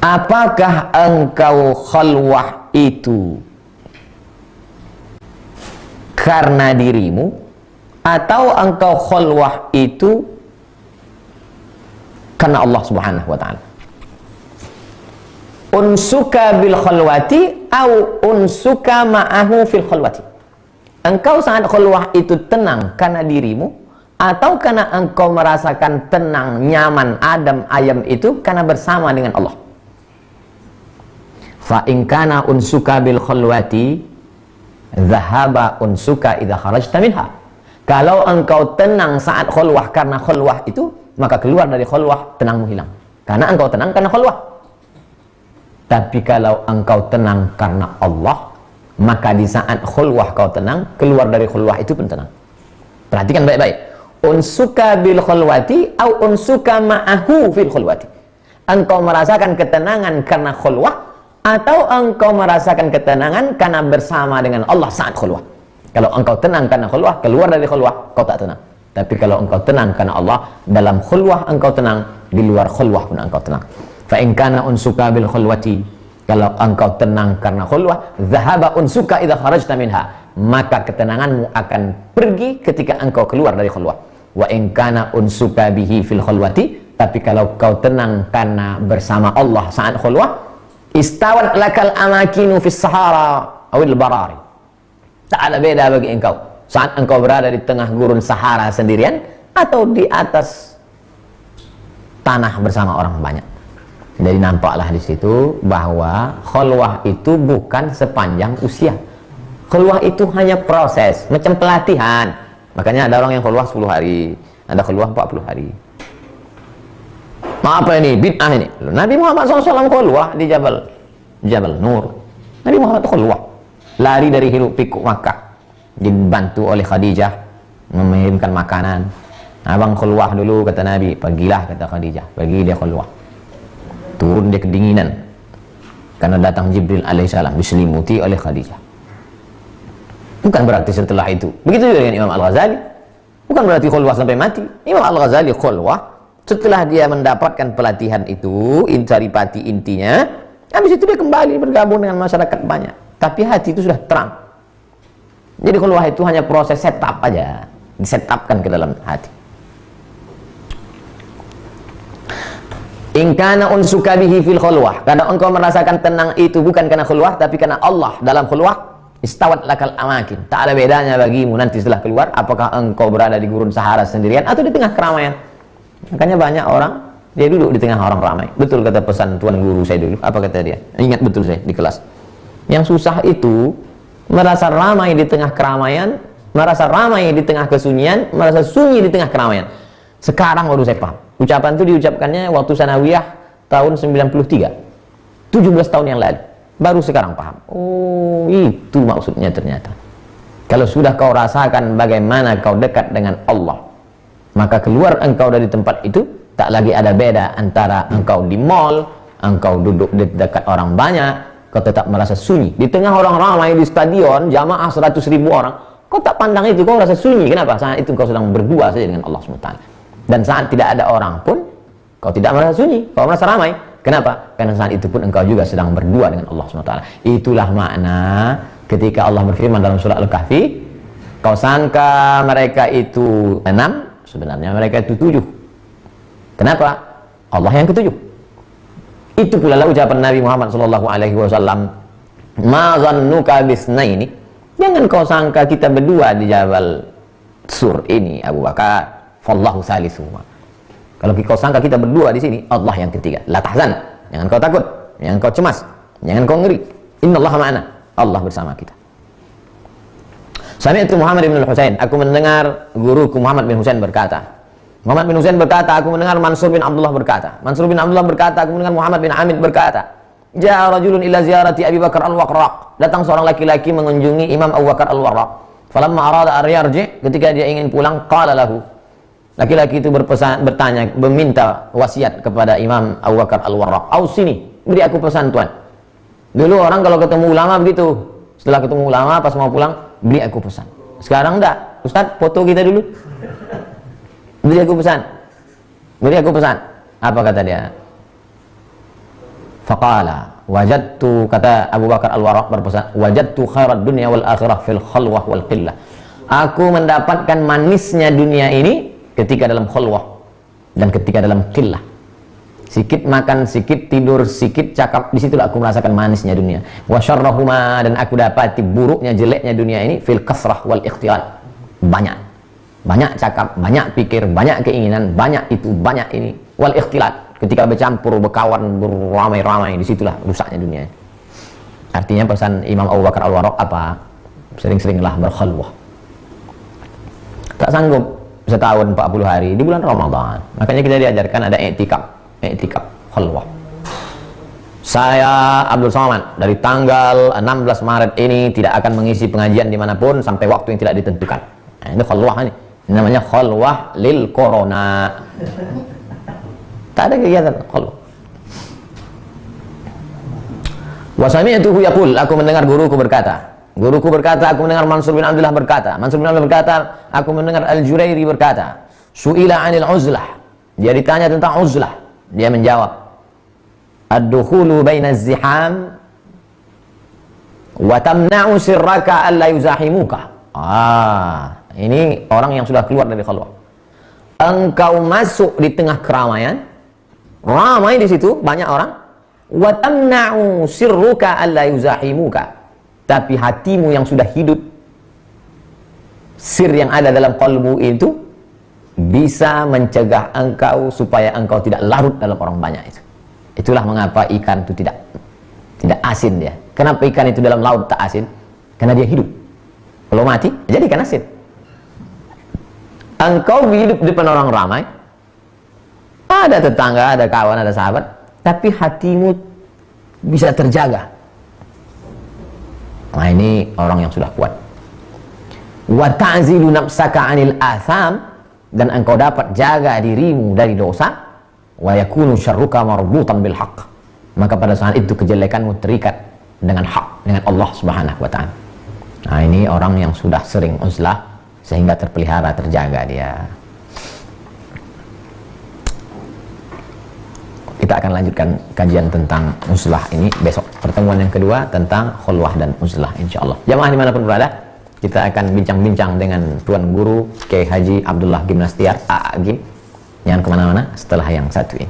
Apakah engkau khalwah itu karena dirimu, atau engkau khulwah itu karena Allah Subhanahu wa ta'ala. Unsuka bil khulwati au unsuka ma'ahu fil khulwati. Engkau saat khulwah itu tenang karena dirimu, atau karena engkau merasakan tenang, nyaman, adem, ayem itu karena bersama dengan Allah. Fa in kana unsuka bil khulwati dhahaba unsuka idza kharajta minha. Kalau engkau tenang saat khulwah karena khulwah itu, maka keluar dari khulwah tenangmu hilang. Karena engkau tenang karena khulwah. Tapi kalau engkau tenang karena Allah, maka di saat khulwah kau tenang, keluar dari khulwah itu pun tenang. Perhatikan baik-baik. Unsuka bil khulwati au unsuka ma'ahu fil khulwati. Engkau merasakan ketenangan karena khulwah, atau engkau merasakan ketenangan karena bersama dengan Allah saat khulwah. Kalau engkau tenang karena khulwah, keluar dari khulwah kau tak tenang. Tapi kalau engkau tenang karena Allah, dalam khulwah engkau tenang, di luar khulwah pun engkau tenang. Fa in kana unsuka bil khulwati, kalau engkau tenang karena khulwah, dhahaba unsuka idza kharajta minha, maka ketenanganmu akan pergi ketika engkau keluar dari khulwah. Wa in kana unsuka bihi fil khulwati, tapi kalau kau tenang karena bersama Allah saat khulwah, istawat lakal amakinu fis sahara awil barari. Tak ada beda bagi engkau saat engkau berada di tengah gurun Sahara sendirian atau di atas tanah bersama orang banyak. Jadi nampaklah di situ bahwa khulwah itu bukan sepanjang usia. Khulwah itu hanya proses, macam pelatihan. Makanya ada orang yang khulwah 10 hari, ada khulwah 40 hari. Apa ini? Bid'ah ini. Nabi Muhammad SAW khulwah di Jabal Nur. Nabi Muhammad khulwah, lari dari hiruk pikuk Makkah, dibantu oleh Khadijah mengirimkan makanan. Abang khulwah dulu, kata Nabi. Pergilah, kata Khadijah, pergi dia khulwah. Turun dia kedinginan karena datang Jibril alaihissalam, diselimuti oleh Khadijah. Bukan berarti setelah itu. Begitu juga dengan Imam Al-Ghazali. Bukan berarti khulwah sampai mati. Imam Al-Ghazali khulwah setelah dia mendapatkan pelatihan itu, saripati intinya, habis itu dia kembali bergabung dengan masyarakat banyak. Tapi hati itu sudah terang. Jadi khulwah itu hanya proses setup aja, disetupkan ke dalam hati. In kana unsuka bihi fil khulwah, karena engkau merasakan tenang itu bukan karena khulwah, tapi karena Allah dalam khulwah, istawat lakal amakin. Tak ada bedanya bagimu nanti setelah keluar, apakah engkau berada di gurun Sahara sendirian atau di tengah keramaian. Makanya banyak orang dia duduk di tengah orang ramai. Betul kata pesan tuan guru saya dulu. Apa kata dia? Ingat betul saya di kelas. Yang susah itu merasa ramai di tengah keramaian, merasa ramai di tengah kesunyian, merasa sunyi di tengah keramaian. Sekarang baru saya paham. Ucapan itu diucapkannya waktu sanawiyah tahun 93, 17 tahun yang lalu. Baru sekarang paham. Oh, itu maksudnya ternyata. Kalau sudah kau rasakan bagaimana kau dekat dengan Allah, maka keluar engkau dari tempat itu, tak lagi ada beda antara engkau di mall, engkau duduk di dekat orang banyak, kau tetap merasa sunyi. Di tengah orang ramai di stadion, jamaah 100.000 orang, kau tak pandang itu, kau merasa sunyi. Kenapa? Saat itu kau sedang berdua saja dengan Allah SWT. Dan saat tidak ada orang pun, kau tidak merasa sunyi, kau merasa ramai. Kenapa? Karena saat itu pun engkau juga sedang berdua dengan Allah SWT. Itulah makna ketika Allah berfirman dalam surah Al-Kahfi, kau sangka mereka itu 6, sebenarnya mereka itu 7. Kenapa? Allah yang ke-7. Itu pula lah ucapan Nabi Muhammad SAW, ma zannuka bisnaini, jangan kau sangka kita berdua di Jabal Sur ini, Abu Bakar, fallahu salisuhuma. Kalau kau sangka kita berdua di sini, Allah yang ketiga. La tahzan, jangan kau takut, jangan kau cemas, jangan kau ngeri. Innallaha ma'ana, Allah bersama kita. Sami'tu Muhammad bin Husain, aku mendengar guruku Muhammad bin Husain berkata. Muhammad bin Husain berkata, aku mendengar Mansur bin Abdullah berkata. Mansur bin Abdullah berkata, aku mendengar Muhammad bin Hamid berkata. Ja'a rajulun ila ziyarati Abi Bakar al-Waqraq. Datang seorang laki-laki mengunjungi Imam Abu Bakar al-Waqraq. Falamma arada an yarji, ketika dia ingin pulang, qala lahu. Laki-laki itu bertanya, meminta wasiat kepada Imam Abu Bakar al-Waqraq. Ausini, beri aku pesan Tuan. Dulu orang kalau ketemu ulama begitu. Setelah ketemu ulama pas mau pulang, beri aku pesan. Sekarang enggak. Ustaz, foto kita dulu. Beri aku pesan. Beri aku pesan. Apa kata dia? Faqala wajadtu, kata Abu Bakar Al-Warraq berpesan, wajadtu khairat dunya wal akhirah fil khalwah wal qillah. Aku mendapatkan manisnya dunia ini ketika dalam khalwah dan ketika dalam qillah. Sikit makan, sikit tidur, sikit cakap, disitulah aku merasakan manisnya dunia. Wa syarrahuma, dan aku dapati buruknya, jeleknya dunia ini fil kasrah wal ikhtiar. Banyak cakap, banyak pikir, banyak keinginan, banyak itu, banyak ini. Wal ikhtilat, ketika bercampur, berkawan, beramai-ramai, disitulah rusaknya dunia. Artinya pesan Imam Abu Bakar Al-Warraq apa? Sering-seringlah berkhalwah. Tak sanggup setahun 40 hari di bulan Ramadan, makanya kita diajarkan ada i'tikaf khalwah. Saya Abdul Somad dari tanggal 16 Maret ini tidak akan mengisi pengajian dimanapun sampai waktu yang tidak ditentukan. Nah, ini khalwah ini namanya khalwah lil corona. Tak ada kegiatan khalwah. Wa sami'tuhu yaqul, aku mendengar guruku berkata, aku mendengar Mansur bin Abdullah berkata, aku mendengar Al-Jurairi berkata, su'ila 'anil uzlah, dia ditanya tentang uzlah, dia menjawab, ad-dukhulu baina az-ziham wa tamna'u sirraka alla yuzahimuka. Ini orang yang sudah keluar dari khalwah. Engkau masuk di tengah keramaian, ramai di situ, banyak orang, wa tamna'u sirruka alla yuzahimuka. Tapi hatimu yang sudah hidup, sir yang ada dalam qalbu itu bisa mencegah engkau supaya engkau tidak larut dalam orang banyak itu. Itulah mengapa ikan itu tidak asin dia. Kenapa ikan itu dalam laut tak asin? Karena dia hidup. Kalau mati, jadi ikan asin. Engkau hidup di depan orang ramai, ada tetangga, ada kawan, ada sahabat, tapi hatimu bisa terjaga. Nah, ini orang yang sudah kuat. Wa ta'zilu nafsaka 'anil atham, dan engkau dapat jaga dirimu dari dosa. Wa yakunu syarruka marbutan bil haqq, maka pada saat itu kejelekanmu terikat dengan hak, dengan Allah Subhanahu wa taala. Nah, ini orang yang sudah sering uzlah sehingga terpelihara, terjaga dia. Kita akan lanjutkan kajian tentang uzlah ini besok. Pertemuan yang kedua tentang khulwah dan uzlah, insyaallah. Jamaah dimanapun berada, kita akan bincang-bincang dengan Tuan Guru Kiai Haji Abdullah Gimnastiar A'agim. Jangan kemana-mana setelah yang satu ini.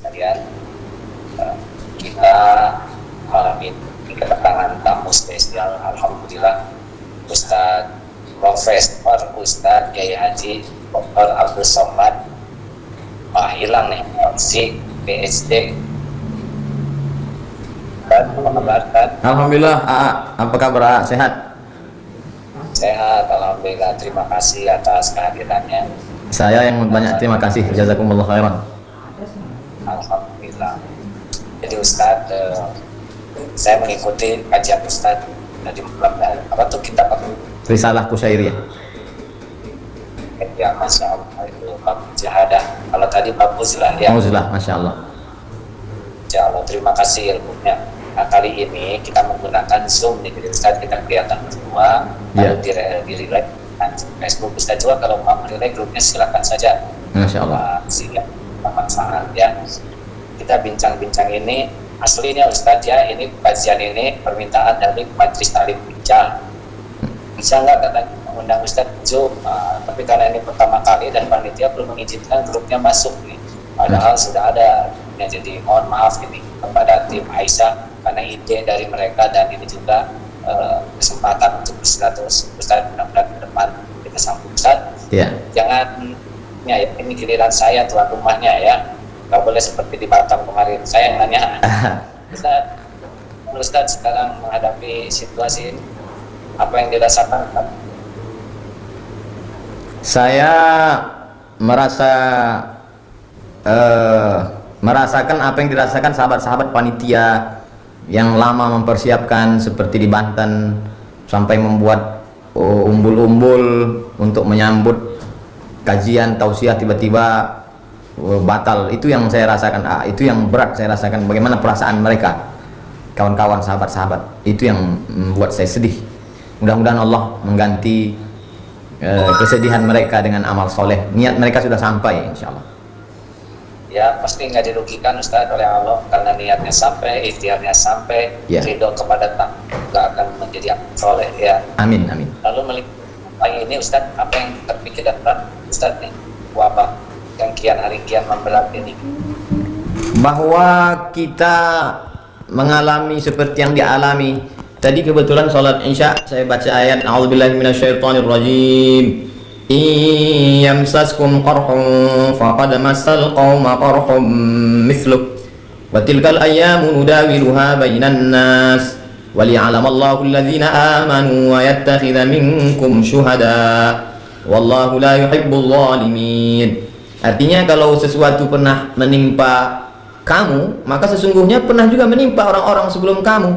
sekalian, kita malam ini kedatangan tamu spesial. Alhamdulillah, Ustadz Profesor Ustadz Kiai Haji Dr. Abdul Somad. Hilang nih si PhD. Apa kabar, Ustaz? Alhamdulillah, apa kabar? Sehat? Sehat, alhamdulillah. Terima kasih atas kehadirannya. Saya yang banyak terima kasih. Jazakumullah khairan. Alhamdulillah. Jadi Ustaz, saya mengikuti kajian Ustaz dari apa tuh kitab Risalah Qusyairiyah. Ya, Masya Allah, itu bab jahadah. Kalau tadi bab uzlah ya. Uzlah, Masya Allah. Masya Allah, terima kasih ilmunya. Nah, kali ini kita menggunakan Zoom nih, jadi Ustaz kita kelihatan berdua, lalu di-relay Facebook. Ustaz juga kalau mau relay grupnya silakan saja. Masya Allah. Siap, manfaat ya. Kita bincang-bincang ini aslinya Ustaz ya, ini kajian ini permintaan dari Majelis Ta'lim Bincang. Bisa nggak kata mengundang Ustaz Zoom? Tapi karena ini pertama kali dan panitia belum mengizinkan grupnya masuk nih. Padahal sudah ada. Ya, jadi mohon maaf ini kepada tim Aisyah karena ide dari mereka dan ini juga kesempatan untuk Ustaz mudah-mudahan ke depan kita sambung Ustaz. Yeah. Jangan ya ini giliran saya tuan rumahnya ya. Nggak boleh seperti di Batam kemarin. Saya yang nanya. Ustaz sekarang menghadapi situasi ini apa yang dirasakan? Saya merasakan apa yang dirasakan sahabat-sahabat panitia yang lama mempersiapkan seperti di Banten sampai membuat umbul-umbul untuk menyambut kajian tausiah tiba-tiba batal. Itu yang saya rasakan, itu yang berat saya rasakan. Bagaimana perasaan mereka, kawan-kawan, sahabat-sahabat, itu yang membuat saya sedih. Mudah-mudahan Allah mengganti kesedihan mereka dengan amal soleh. Niat mereka sudah sampai, insya Allah. Ya pasti nggak dirugikan Ustaz oleh Allah karena niatnya sampai, ikhtiarnya sampai, ridho kepada tak nggak akan menjadi amal soleh ya. Amin, amin. Lalu melihat ini Ustaz, apa yang terpikir dan berat Ustaz nih, wabah yang kian hari kian memberat ini? Bahwa kita mengalami seperti yang dialami. Tadi kebetulan sholat Isya saya baca ayat A'udzubillahi minasyaitonirrajim. Yamsaskum qarhun faqad massal qauma qarhum mithluk wa tilkal ayyamu nudawiluha bainan nas wa liya'lamallahu alladhina amanu wa yattakhidha minkum syuhada wallahu la yuhibbul zalimin. Artinya kalau sesuatu pernah menimpa kamu, maka sesungguhnya pernah juga menimpa orang-orang sebelum kamu.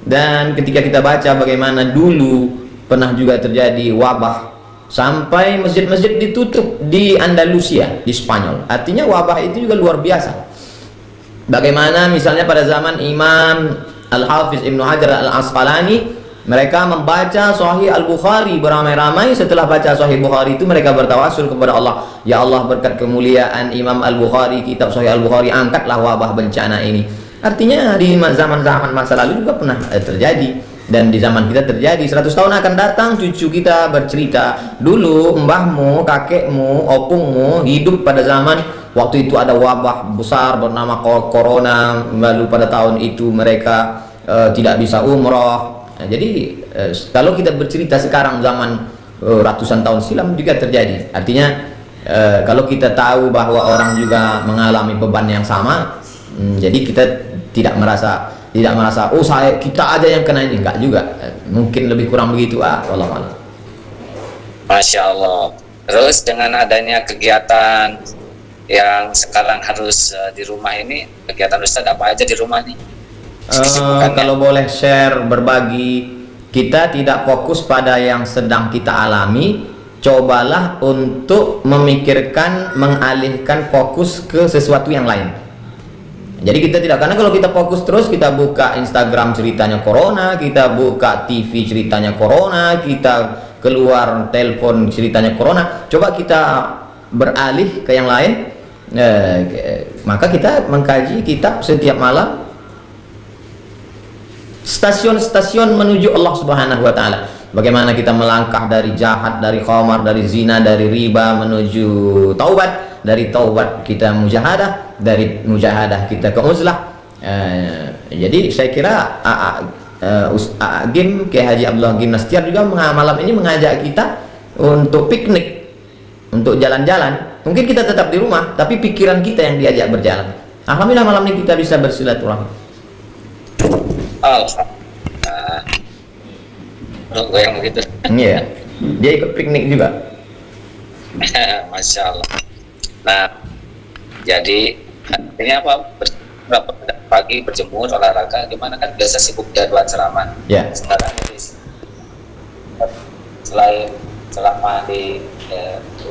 Dan ketika kita baca bagaimana dulu pernah juga terjadi wabah sampai masjid-masjid ditutup di Andalusia, di Spanyol. Artinya wabah itu juga luar biasa. Bagaimana misalnya pada zaman Imam Al-Hafiz Ibnu Hajar Al-Asqalani, mereka membaca Sahih Al-Bukhari beramai-ramai. Setelah baca Sahih Bukhari itu mereka bertawasul kepada Allah, ya Allah berkat kemuliaan Imam Al-Bukhari, kitab Sahih Al-Bukhari, angkatlah wabah bencana ini. Artinya di zaman-zaman masa lalu juga pernah terjadi, dan di zaman kita terjadi. 100 tahun akan datang cucu kita bercerita, dulu mbahmu, kakekmu, opungmu hidup pada zaman waktu itu ada wabah besar bernama corona, lalu pada tahun itu mereka tidak bisa umroh. Nah, jadi kalau kita bercerita sekarang zaman ratusan tahun silam juga terjadi. Artinya kalau kita tahu bahwa orang juga mengalami beban yang sama, jadi kita tidak merasa oh kita aja yang kena ini, enggak juga, mungkin lebih kurang begitu. Wallahu. Masya Allah. Terus dengan adanya kegiatan yang sekarang harus di rumah ini, kegiatan Ustaz apa aja di rumah nih? Kalau boleh share, berbagi, kita tidak fokus pada yang sedang kita alami, cobalah untuk memikirkan, mengalihkan fokus ke sesuatu yang lain. Jadi kita tidak, karena kalau kita fokus terus, kita buka Instagram ceritanya corona, kita buka TV ceritanya corona, kita keluar telepon ceritanya corona, coba kita beralih ke yang lain. Maka kita mengkaji kitab setiap malam, stasiun-stasiun menuju Allah Subhanahu wa Ta'ala. Bagaimana kita melangkah dari jahat, dari khamar, dari zina, dari riba menuju taubat. dari taubat kita mujahadah, dari mujahadah kita ke uzlah. Jadi saya kira Gim, Kiai Haji Abdullah Gim Nastiar juga malam ini mengajak kita untuk piknik, untuk jalan-jalan. Mungkin kita tetap di rumah, tapi pikiran kita yang diajak berjalan. Alhamdulillah malam ini kita bisa bersilaturahmi. Gue yang begitu. Iya, dia ikut piknik juga. Masya Allah. Nah, jadi ini apa? Pagi berjemur, olahraga, gimana kan biasa sibuk jadwal ceramah. Ya. Sekarang ini selain ceramah di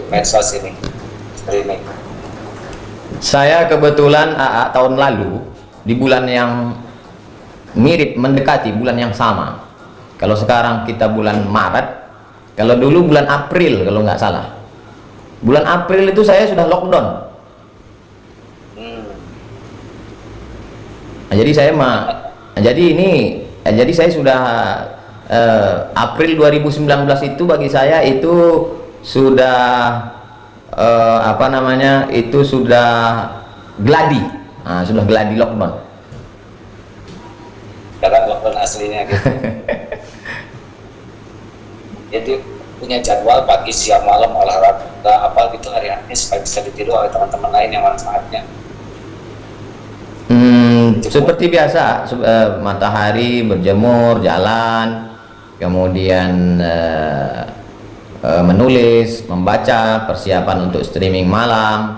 medsos ini, streaming. Saya kebetulan tahun lalu di bulan yang mirip mendekati bulan yang sama. Kalau sekarang kita bulan Maret, kalau dulu bulan April kalau nggak salah. Bulan April itu saya sudah lockdown. Jadi saya sudah April 2019 itu bagi saya itu sudah itu sudah gladi, sudah gladi lockdown. Sekarang lockdown aslinya gitu. Jadi punya jadwal pagi, siang, malam, olahraga apa gitu hari-hari supaya bisa ditiru oleh teman-teman lain yang manfaatnya. Seperti biasa, matahari, berjemur, jalan, kemudian menulis, membaca, persiapan untuk streaming malam.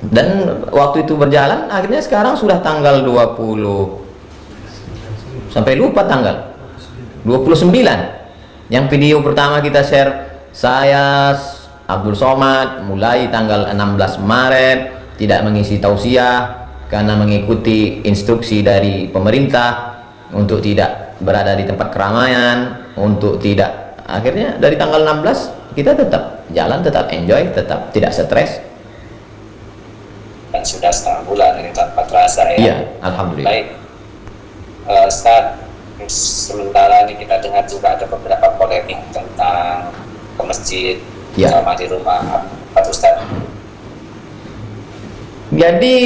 Dan waktu itu berjalan, akhirnya sekarang sudah tanggal 20, sampai lupa tanggal 29. Yang video pertama kita share, saya Abdul Somad, mulai tanggal 16 Maret, tidak mengisi tausiah karena mengikuti instruksi dari pemerintah untuk tidak berada di tempat keramaian, untuk tidak, akhirnya dari tanggal 16 kita tetap jalan, tetap enjoy, tetap tidak stres. Dan sudah setengah bulan ini tanpa terasa ya. Iya, alhamdulillah. Baik, Ustaz, sementara ini kita dengar juga ada beberapa polemik tentang ke masjid sama di rumah. Pak Ustaz, jadi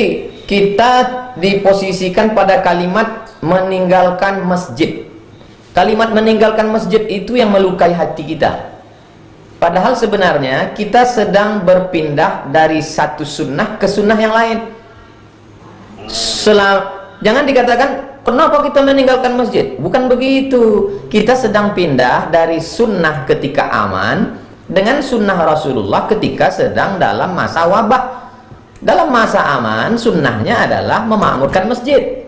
kita diposisikan pada kalimat meninggalkan masjid. Kalimat meninggalkan masjid itu yang melukai hati kita. Padahal sebenarnya kita sedang berpindah dari satu sunnah ke sunnah yang lain. Jangan dikatakan kenapa kita meninggalkan masjid. Bukan begitu. Kita sedang pindah dari sunnah ketika aman dengan sunnah Rasulullah ketika sedang dalam masa wabah. Dalam masa aman, sunnahnya adalah memakmurkan masjid.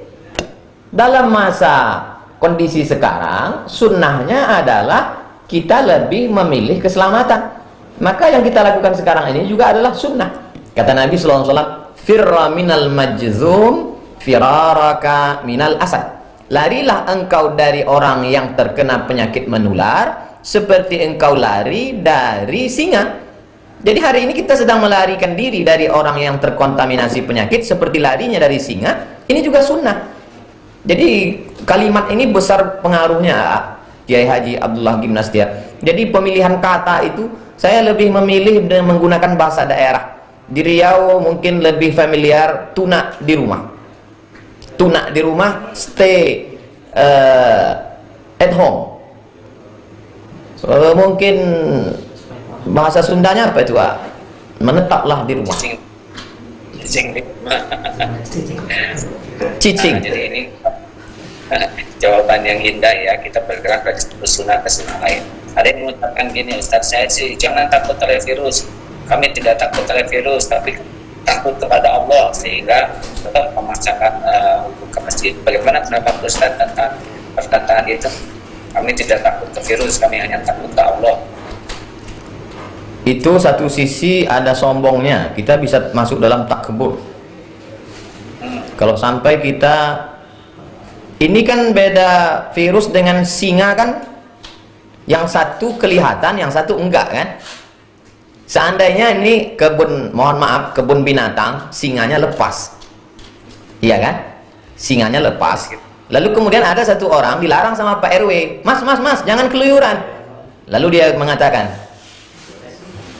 Dalam masa kondisi sekarang, sunnahnya adalah kita lebih memilih keselamatan. Maka yang kita lakukan sekarang ini juga adalah sunnah. Kata Nabi SAW, firra minal majzum firaraka minal asad. Larilah engkau dari orang yang terkena penyakit menular seperti engkau lari dari singa. Jadi hari ini kita sedang melarikan diri dari orang yang terkontaminasi penyakit seperti larinya dari singa. Ini juga sunnah. Jadi kalimat ini besar pengaruhnya Kiai Haji Abdullah Gim Nastiar. Jadi pemilihan kata itu saya lebih memilih dengan menggunakan bahasa daerah. Di Riau mungkin lebih familiar tuna di rumah. Tuna di rumah, stay at home. Mungkin bahasa Sundanya apa itu? Menetaplah di rumah. Cicing. Jadi ini jawaban yang indah ya. Kita bergerak dari sunnah ke sunnah lain. Ada yang mengucapkan gini, Ustaz, saya sih jangan takut oleh virus. Kami tidak takut oleh virus, tapi takut kepada Allah sehingga tetap memaksakan untuk ke masjid. Bagaimana pendapat Ustaz tentang perkataan itu? Kami tidak takut ke virus, kami hanya takut ke Allah. Itu satu sisi ada sombongnya, kita bisa masuk dalam takbur. Kalau sampai kita, ini kan beda virus dengan singa kan, yang satu kelihatan, yang satu enggak kan. Seandainya ini kebun, mohon maaf, kebun binatang, singanya lepas, iya kan, singanya lepas. Lalu kemudian ada satu orang dilarang sama Pak RW, mas, jangan keluyuran. Lalu dia mengatakan,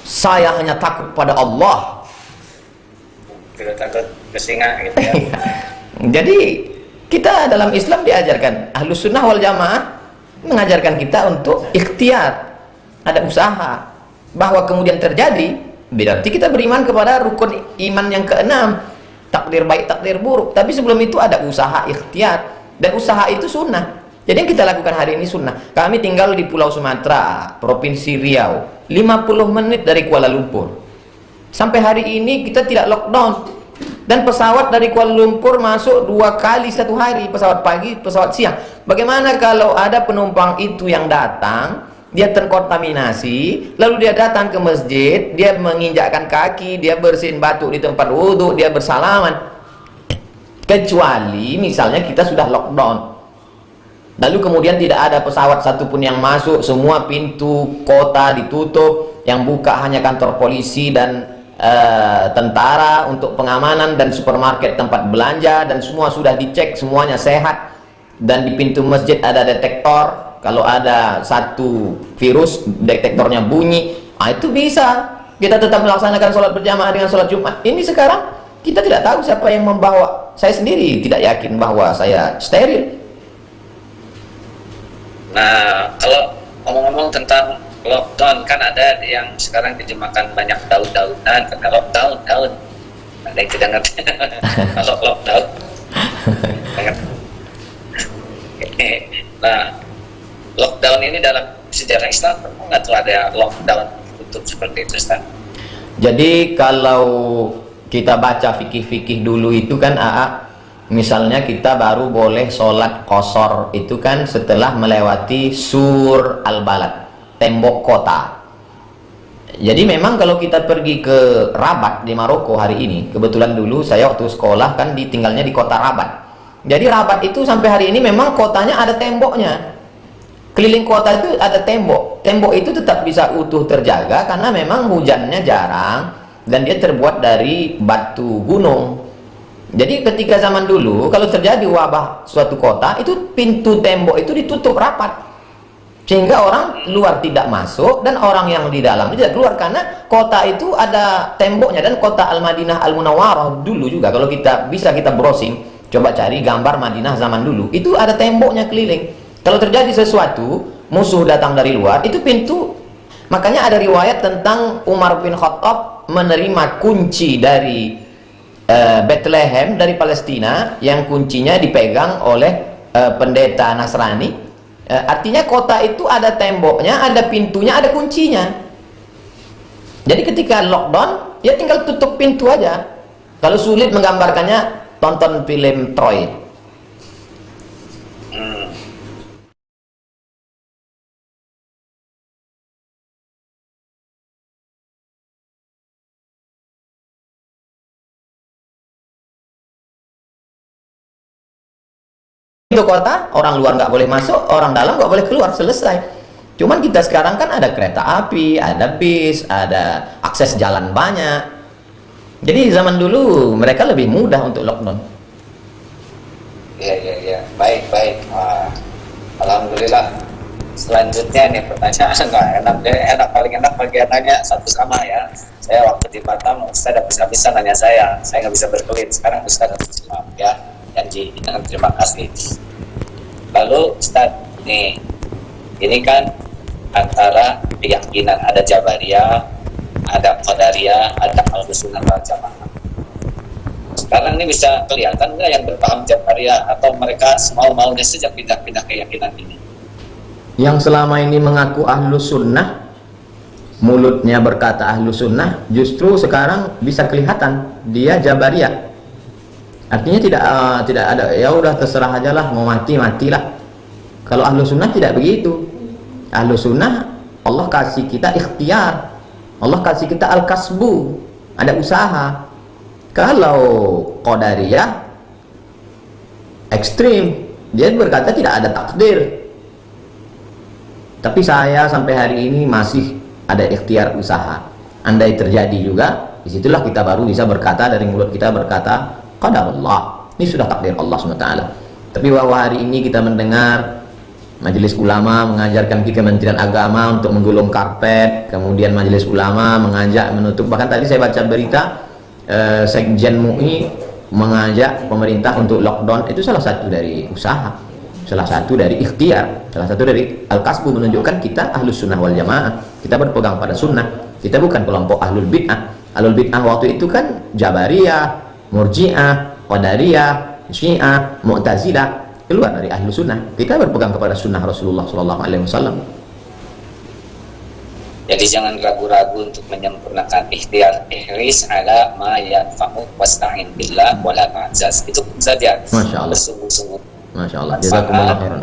saya hanya takut pada Allah. ke singa gitu ya. Jadi kita dalam Islam diajarkan, Ahlus Sunnah wal Jamaah mengajarkan kita untuk ikhtiar, ada usaha. Bahwa kemudian terjadi, berarti kita beriman kepada rukun iman yang keenam, takdir baik, takdir buruk. Tapi sebelum itu ada usaha ikhtiar, dan usaha itu sunnah. Jadi yang kita lakukan hari ini sunnah. Kami tinggal di Pulau Sumatera, Provinsi Riau, 50 menit dari Kuala Lumpur. Sampai hari ini kita tidak lockdown. Dan pesawat dari Kuala Lumpur masuk 2 kali satu hari, pesawat pagi, pesawat siang. Bagaimana kalau ada penumpang itu yang datang, dia terkontaminasi, lalu dia datang ke masjid, dia menginjakkan kaki, dia bersihin batuk di tempat wudhu, dia bersalaman. Kecuali misalnya kita sudah lockdown, lalu kemudian tidak ada pesawat satupun yang masuk, semua pintu kota ditutup, yang buka hanya kantor polisi dan tentara untuk pengamanan, dan supermarket, tempat belanja, dan semua sudah dicek, semuanya sehat. Dan di pintu masjid ada detektor, kalau ada satu virus detektornya bunyi, itu bisa kita tetap melaksanakan sholat berjamaah dengan sholat Jumat. Ini sekarang kita tidak tahu siapa yang membawa. Saya sendiri tidak yakin bahwa saya steril. Nah, kalau ngomong-ngomong tentang lockdown, kan ada yang sekarang diterjemahkan banyak daun-daunan karena lockdown, daun. Ada yang tidak ngerti. Kalau lockdown. Nah, lockdown ini dalam sejarah Islam nggak tuh ada lockdown tutup seperti itu, Ustaz? Jadi kalau kita baca fikih-fikih dulu itu kan misalnya kita baru boleh sholat qashar itu kan setelah melewati sur al-balad, tembok kota. Jadi memang kalau kita pergi ke Rabat di Maroko hari ini, kebetulan dulu saya waktu sekolah kan tinggalnya di kota Rabat. Jadi Rabat itu sampai hari ini memang kotanya ada temboknya. Keliling kota itu ada tembok. Tembok itu tetap bisa utuh terjaga karena memang hujannya jarang dan dia terbuat dari batu gunung. Jadi ketika zaman dulu kalau terjadi wabah suatu kota, itu pintu tembok itu ditutup rapat. Sehingga orang luar tidak masuk dan orang yang di dalam tidak keluar, karena kota itu ada temboknya. Dan kota Al-Madinah Al-Munawwarah dulu juga, kalau kita bisa kita browsing, coba cari gambar Madinah zaman dulu, itu ada temboknya keliling. Kalau terjadi sesuatu, musuh datang dari luar, itu pintu. Makanya ada riwayat tentang Umar bin Khattab menerima kunci dari Bethlehem dari Palestina, yang kuncinya dipegang oleh pendeta Nasrani. Artinya kota itu ada temboknya, ada pintunya, ada kuncinya. Jadi ketika lockdown, ya tinggal tutup pintu aja. Kalau sulit menggambarkannya, tonton film Troy. Itu kota, orang luar nggak boleh masuk, orang dalam nggak boleh keluar, selesai. Cuman kita sekarang kan ada kereta api, ada bis, ada akses jalan banyak. Jadi zaman dulu mereka lebih mudah untuk lockdown. Iya. Baik. Wah, alhamdulillah. Selanjutnya nih pertanyaan enak paling enak bagi yang nanya satu sama ya. Saya waktu di Batam, Ustaz bisa nanya saya nggak bisa berkelit. Sekarang Ustaz harus jawab ya. Janji, terima kasih. Lalu Ustaz, nih, ini kan antara keyakinan, ada Jabariyah, ada Qadariyah, ada Ahlus Sunnah wal Jamaah. Sekarang ini bisa kelihatan nggak yang berpaham Jabariyah, atau mereka semau-maunya saja pindah-pindah keyakinan ini? Yang selama ini mengaku Ahlus Sunnah, mulutnya berkata Ahlus Sunnah, justru sekarang bisa kelihatan dia Jabariyah. Artinya tidak ada, ya udah terserah aja lah, mau matilah. Kalau Ahlus Sunnah tidak begitu. Ahlus Sunnah, Allah kasih kita ikhtiar, Allah kasih kita al-kasbu, ada usaha. Kalau Qadariyah ekstrim, dia berkata tidak ada takdir. Tapi saya sampai hari ini masih ada ikhtiar usaha. Andai terjadi juga, disitulah kita baru bisa berkata, dari mulut kita berkata qadar Allah, ini sudah takdir Allah SWT. Tapi bahwa hari ini kita mendengar Majelis Ulama mengajarkan ke Kementerian Agama untuk menggulung karpet, kemudian Majelis Ulama mengajak menutup, bahkan tadi saya baca berita Sekjen MUI mengajak pemerintah untuk lockdown itu salah satu dari usaha, salah satu dari ikhtiar, salah satu dari al-kasbu, menunjukkan kita ahlus sunnah wal jamaah, kita berpegang pada sunnah, kita bukan kelompok ahlul bid'ah. Ahlul bid'ah waktu itu kan Jabariyah, Murji'ah, Qadariyah, Syiah, Mu'tazilah, keluar dari ahlus sunnah. Kita berpegang kepada sunnah Rasulullah SAW. Jadi jangan ragu-ragu untuk menyempurnakan ikhtiar, ihris ala ma yanfa'u wasta'in billah wala ta'jaz. Itu saja. Masya Allah. Bersungguh-sungguh. Masya Allah. Jazakumullah khairan.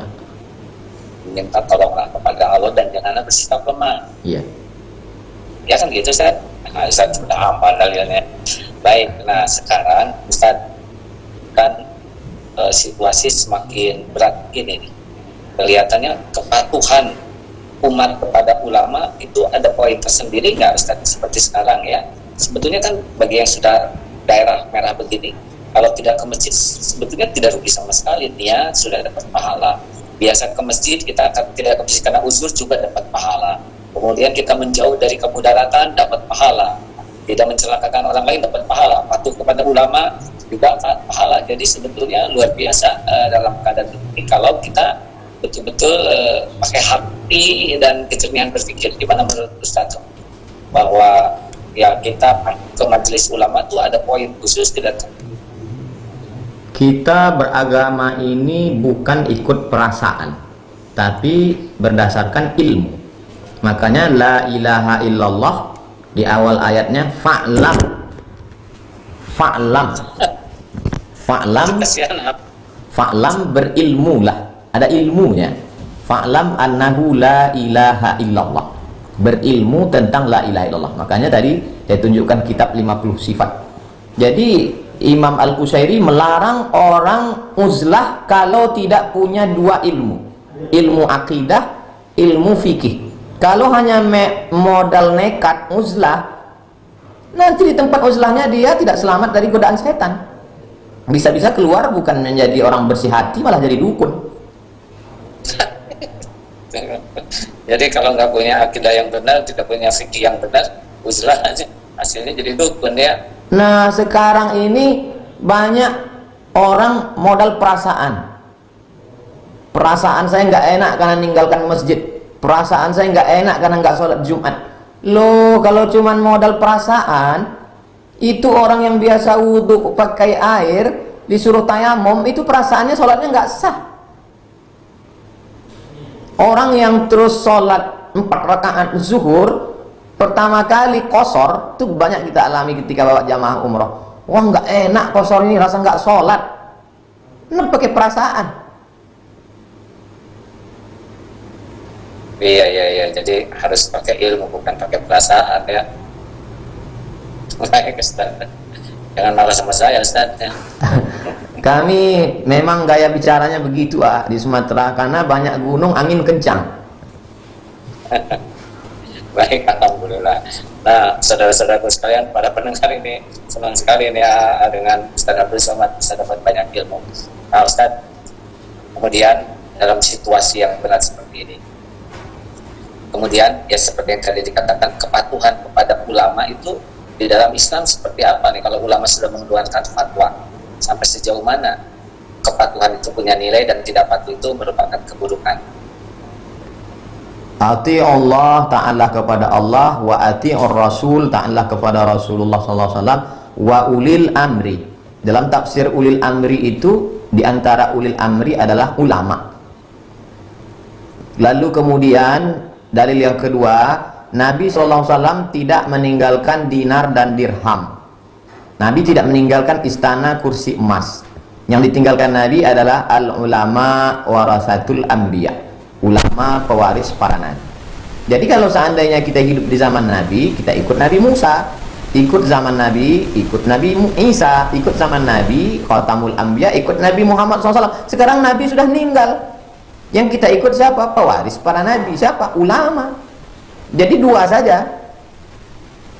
Minta tolonglah kepada Allah dan janganlah bersikap lemah. Iya. Ya kan gitu, Ustaz? Nah, Ustaz sudah hafal dalilnya. Baik, nah sekarang Ustaz kan situasi semakin berat ini nih. Kelihatannya kepatuhan umat kepada ulama itu ada poin tersendiri nggak, Ustaz? Seperti sekarang ya, sebetulnya kan bagi yang sudah daerah merah begini, kalau tidak ke masjid sebetulnya tidak rugi sama sekali, dia sudah dapat pahala. Biasa ke masjid, kita akan tidak ke masjid karena uzur juga dapat pahala. Kemudian kita menjauh dari kemudaratan, dapat pahala. Tidak mencelakakan orang lain, dapat pahala. Patuh kepada ulama juga dapat pahala. Jadi sebetulnya luar biasa dalam keadaan ini kalau kita betul-betul pakai hati dan kecernian berpikir. Gimana menurut Ustaz bahwa ya kita ke majelis ulama itu ada poin khusus tidak? Kita beragama ini bukan ikut perasaan, tapi berdasarkan ilmu. Makanya la ilaha illallah di awal ayatnya fa'lam, fa'lam, fa'lam, fa'lam, berilmulah. Ada ilmunya. Fa'lam annahu la ilaha illallah. Berilmu tentang la ilaha illallah. Makanya tadi saya tunjukkan kitab 50 sifat. Jadi Imam Al-Qushairi melarang orang uzlah kalau tidak punya dua ilmu. Ilmu akidah, ilmu fikih. Kalau hanya modal nekat uzlah, nanti di tempat uzlahnya dia tidak selamat dari godaan setan. Bisa-bisa keluar bukan menjadi orang bersih hati, malah jadi dukun. Jadi kalau nggak punya akidah yang benar, tidak punya fikih yang benar, uzlah aja, hasilnya jadi dukun ya. Nah sekarang ini banyak orang modal perasaan. Perasaan saya nggak enak karena ninggalkan masjid. Perasaan saya nggak enak karena nggak sholat Jumat. Loh, kalau cuman modal perasaan, itu orang yang biasa wudhu pakai air disuruh tayamum, itu perasaannya sholatnya nggak sah. Orang yang terus sholat 4 rakaat zuhur pertama kali kosor, itu banyak kita alami ketika bawa jamaah umroh. Wah nggak enak kosor ini, rasa nggak sholat. Nah pakai perasaan. Iya, jadi harus pakai ilmu bukan pakai perasaan ya. Baik Ustaz, jangan marah sama saya Ustaz ya. Kami memang gaya bicaranya begitu di Sumatera karena banyak gunung, angin kencang. Baik, alhamdulillah. Nah, saudara-saudaraku sekalian, para pendengar ini senang sekali nih ya dengan Ustaz Abdul Somad bisa dapat banyak ilmu. Nah, Ustaz, kemudian dalam situasi yang berat seperti ini, kemudian ya seperti yang tadi dikatakan, kepatuhan kepada ulama itu di dalam Islam seperti apa nih? Kalau ulama sudah mengeluarkan fatwa, sampai sejauh mana kepatuhan itu punya nilai dan tidak patuh itu merupakan keburukan? Ati Allah, ta'ala kepada Allah, wa ati'ur Rasul, ta'ala kepada Rasulullah SAW, wa ulil amri. Dalam tafsir ulil amri itu, diantara ulil amri adalah ulama. Lalu kemudian dalil yang kedua, Nabi SAW tidak meninggalkan dinar dan dirham. Nabi tidak meninggalkan istana kursi emas. Yang ditinggalkan Nabi adalah al-ulama warasatul anbiya, ulama pewaris para nabi. Jadi kalau seandainya kita hidup di zaman Nabi, kita ikut Nabi Musa, ikut zaman Nabi, ikut Nabi Isa, ikut zaman Nabi Khatamul Anbiya, ikut Nabi Muhammad SAW. Sekarang Nabi sudah meninggal. Yang kita ikut siapa? Pewaris para nabi. Siapa? Ulama. Jadi dua saja,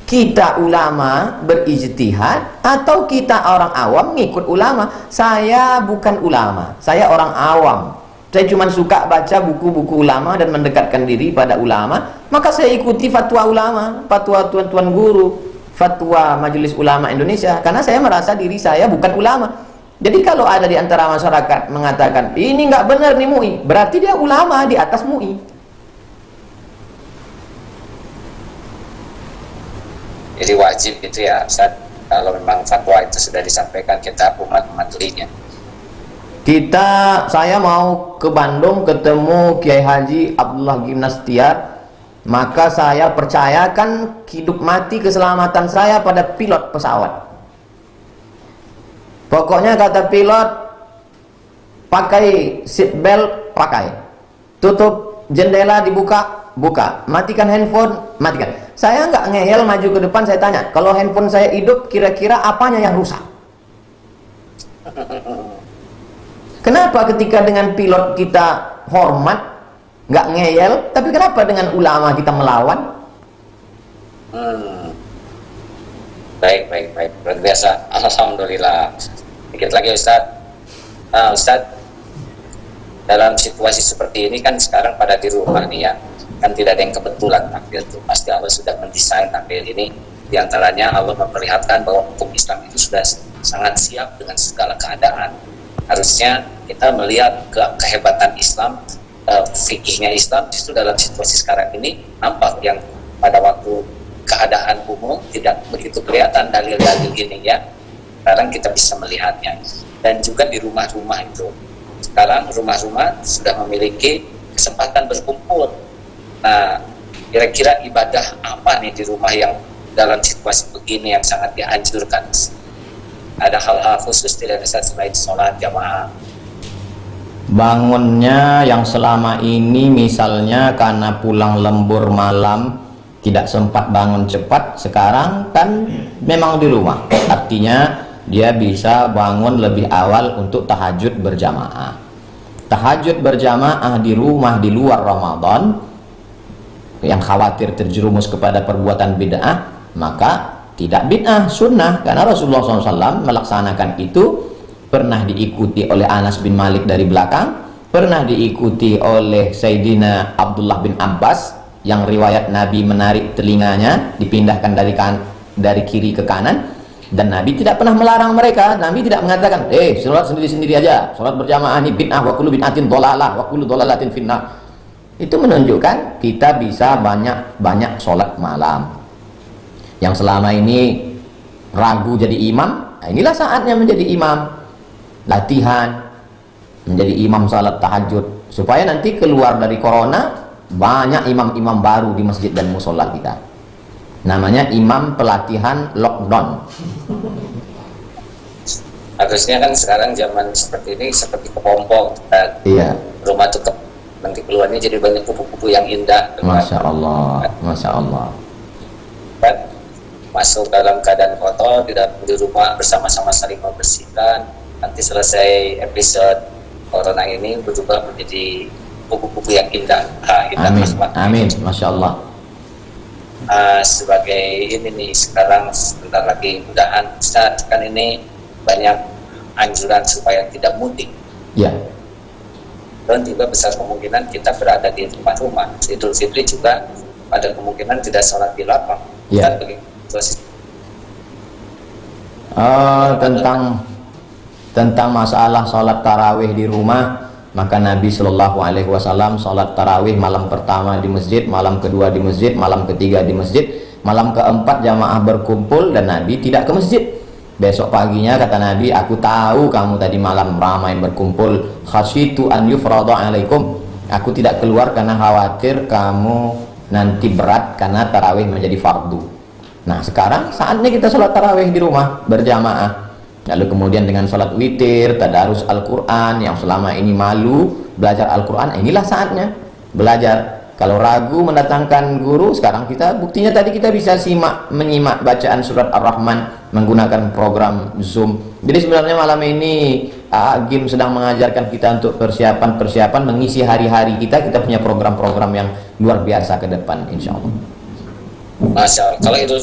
kita ulama berijtihad atau kita orang awam ngikut ulama. Saya bukan ulama, saya orang awam. Saya cuma suka baca buku-buku ulama dan mendekatkan diri pada ulama, maka saya ikuti fatwa ulama, fatwa tuan-tuan guru, fatwa Majelis Ulama Indonesia, karena saya merasa diri saya bukan ulama. Jadi kalau ada di antara masyarakat mengatakan ini nggak benar nih MUI, berarti dia ulama di atas MUI. Jadi wajib itu ya Ustaz, kalau memang fatwa itu sudah disampaikan kita umat mematuhinya. Saya mau ke Bandung ketemu Kiai Haji Abdullah Gimnastiar, maka saya percayakan hidup mati keselamatan saya pada pilot pesawat. Pokoknya kata pilot, pakai seat belt, pakai. Tutup jendela, dibuka, buka. Matikan handphone, matikan. Saya nggak ngeyel maju ke depan, saya tanya, kalau handphone saya hidup, kira-kira apanya yang rusak? Kenapa ketika dengan pilot kita hormat, nggak ngeyel, tapi kenapa dengan ulama kita melawan? Baik, luar biasa. Alhamdulillah. Dikit lagi Ustadz. Ustadz, dalam situasi seperti ini kan sekarang pada di rumah nih ya, kan tidak ada yang kebetulan takdir itu. Pasti Allah sudah mendesain takdir ini. Di antaranya Allah memperlihatkan bahwa hukum Islam itu sudah sangat siap dengan segala keadaan. Harusnya kita melihat kehebatan Islam, fikihnya Islam justru dalam situasi sekarang ini nampak yang pada waktu keadaan umum tidak begitu kelihatan dalil-dalil ini ya. Sekarang kita bisa melihatnya. Dan juga di rumah-rumah itu, sekarang rumah-rumah sudah memiliki kesempatan berkumpul. Nah, kira-kira ibadah apa nih di rumah yang dalam situasi begini yang sangat dianjurkan? Ada hal-hal khusus tidak bisa selain sholat jamaah? Bangunnya yang selama ini misalnya karena pulang lembur malam tidak sempat bangun cepat, sekarang kan memang di rumah, artinya dia bisa bangun lebih awal untuk tahajud berjamaah. Tahajud berjamaah di rumah di luar Ramadan yang khawatir terjerumus kepada perbuatan bid'ah, maka tidak bid'ah, sunnah, karena Rasulullah SAW melaksanakan itu. Pernah diikuti oleh Anas bin Malik dari belakang, pernah diikuti oleh Sayyidina Abdullah bin Abbas yang riwayat Nabi menarik telinganya, dipindahkan dari kiri ke kanan, dan Nabi tidak pernah melarang mereka. Nabi tidak mengatakan, sholat sendiri-sendiri aja, sholat berjamaah ini bid'ah, wa kullu bid'atin dhalalah, wa kullu dhalalatin finnar. Itu menunjukkan kita bisa banyak sholat malam. Yang selama ini ragu jadi imam, nah inilah saatnya menjadi imam, latihan menjadi imam salat tahajud, supaya nanti keluar dari corona banyak imam-imam baru di masjid dan musola kita. Namanya imam pelatihan lockdown. Harusnya kan sekarang zaman seperti ini seperti kepompong, iya, rumah tuh nanti keluarnya jadi banyak kupu-kupu yang indah. Masya Allah, Masya Allah. Kan masuk dalam keadaan kotor, tidak di rumah bersama-sama saling membersihkan. Nanti selesai episode corona ini berubah menjadi kupu-kupu yang indah. Amin, amin, Masya Allah. Sebagai ini nih, sekarang sebentar lagi mudahan Ustaz, kan ini banyak anjuran supaya tidak mudik. Ya. Dan juga besar kemungkinan kita berada di rumah-rumah. Idul Fitri juga ada kemungkinan tidak sholat di lapang. Ya. Tentang masalah sholat tarawih di rumah, maka Nabi Shallallahu Alaihi Wasallam sholat tarawih malam pertama di masjid, malam kedua di masjid, malam ketiga di masjid, malam keempat jamaah berkumpul dan Nabi tidak ke masjid. Besok paginya kata Nabi, aku tahu kamu tadi malam ramai berkumpul, khasyitu an yufrada alaikum, aku tidak keluar karena khawatir kamu nanti berat karena tarawih menjadi fardu. Nah sekarang saatnya kita sholat tarawih di rumah berjamaah, lalu kemudian dengan sholat witir, tadarus Al-Quran, yang selama ini malu belajar Al-Quran, inilah saatnya belajar. Kalau ragu mendatangkan guru, sekarang kita buktinya tadi kita bisa menyimak bacaan surat Ar-Rahman menggunakan program Zoom. Jadi sebenarnya malam ini Agim sedang mengajarkan kita untuk persiapan mengisi hari-hari kita punya program-program yang luar biasa ke depan insya Allah. Masya Allah. Kalau itu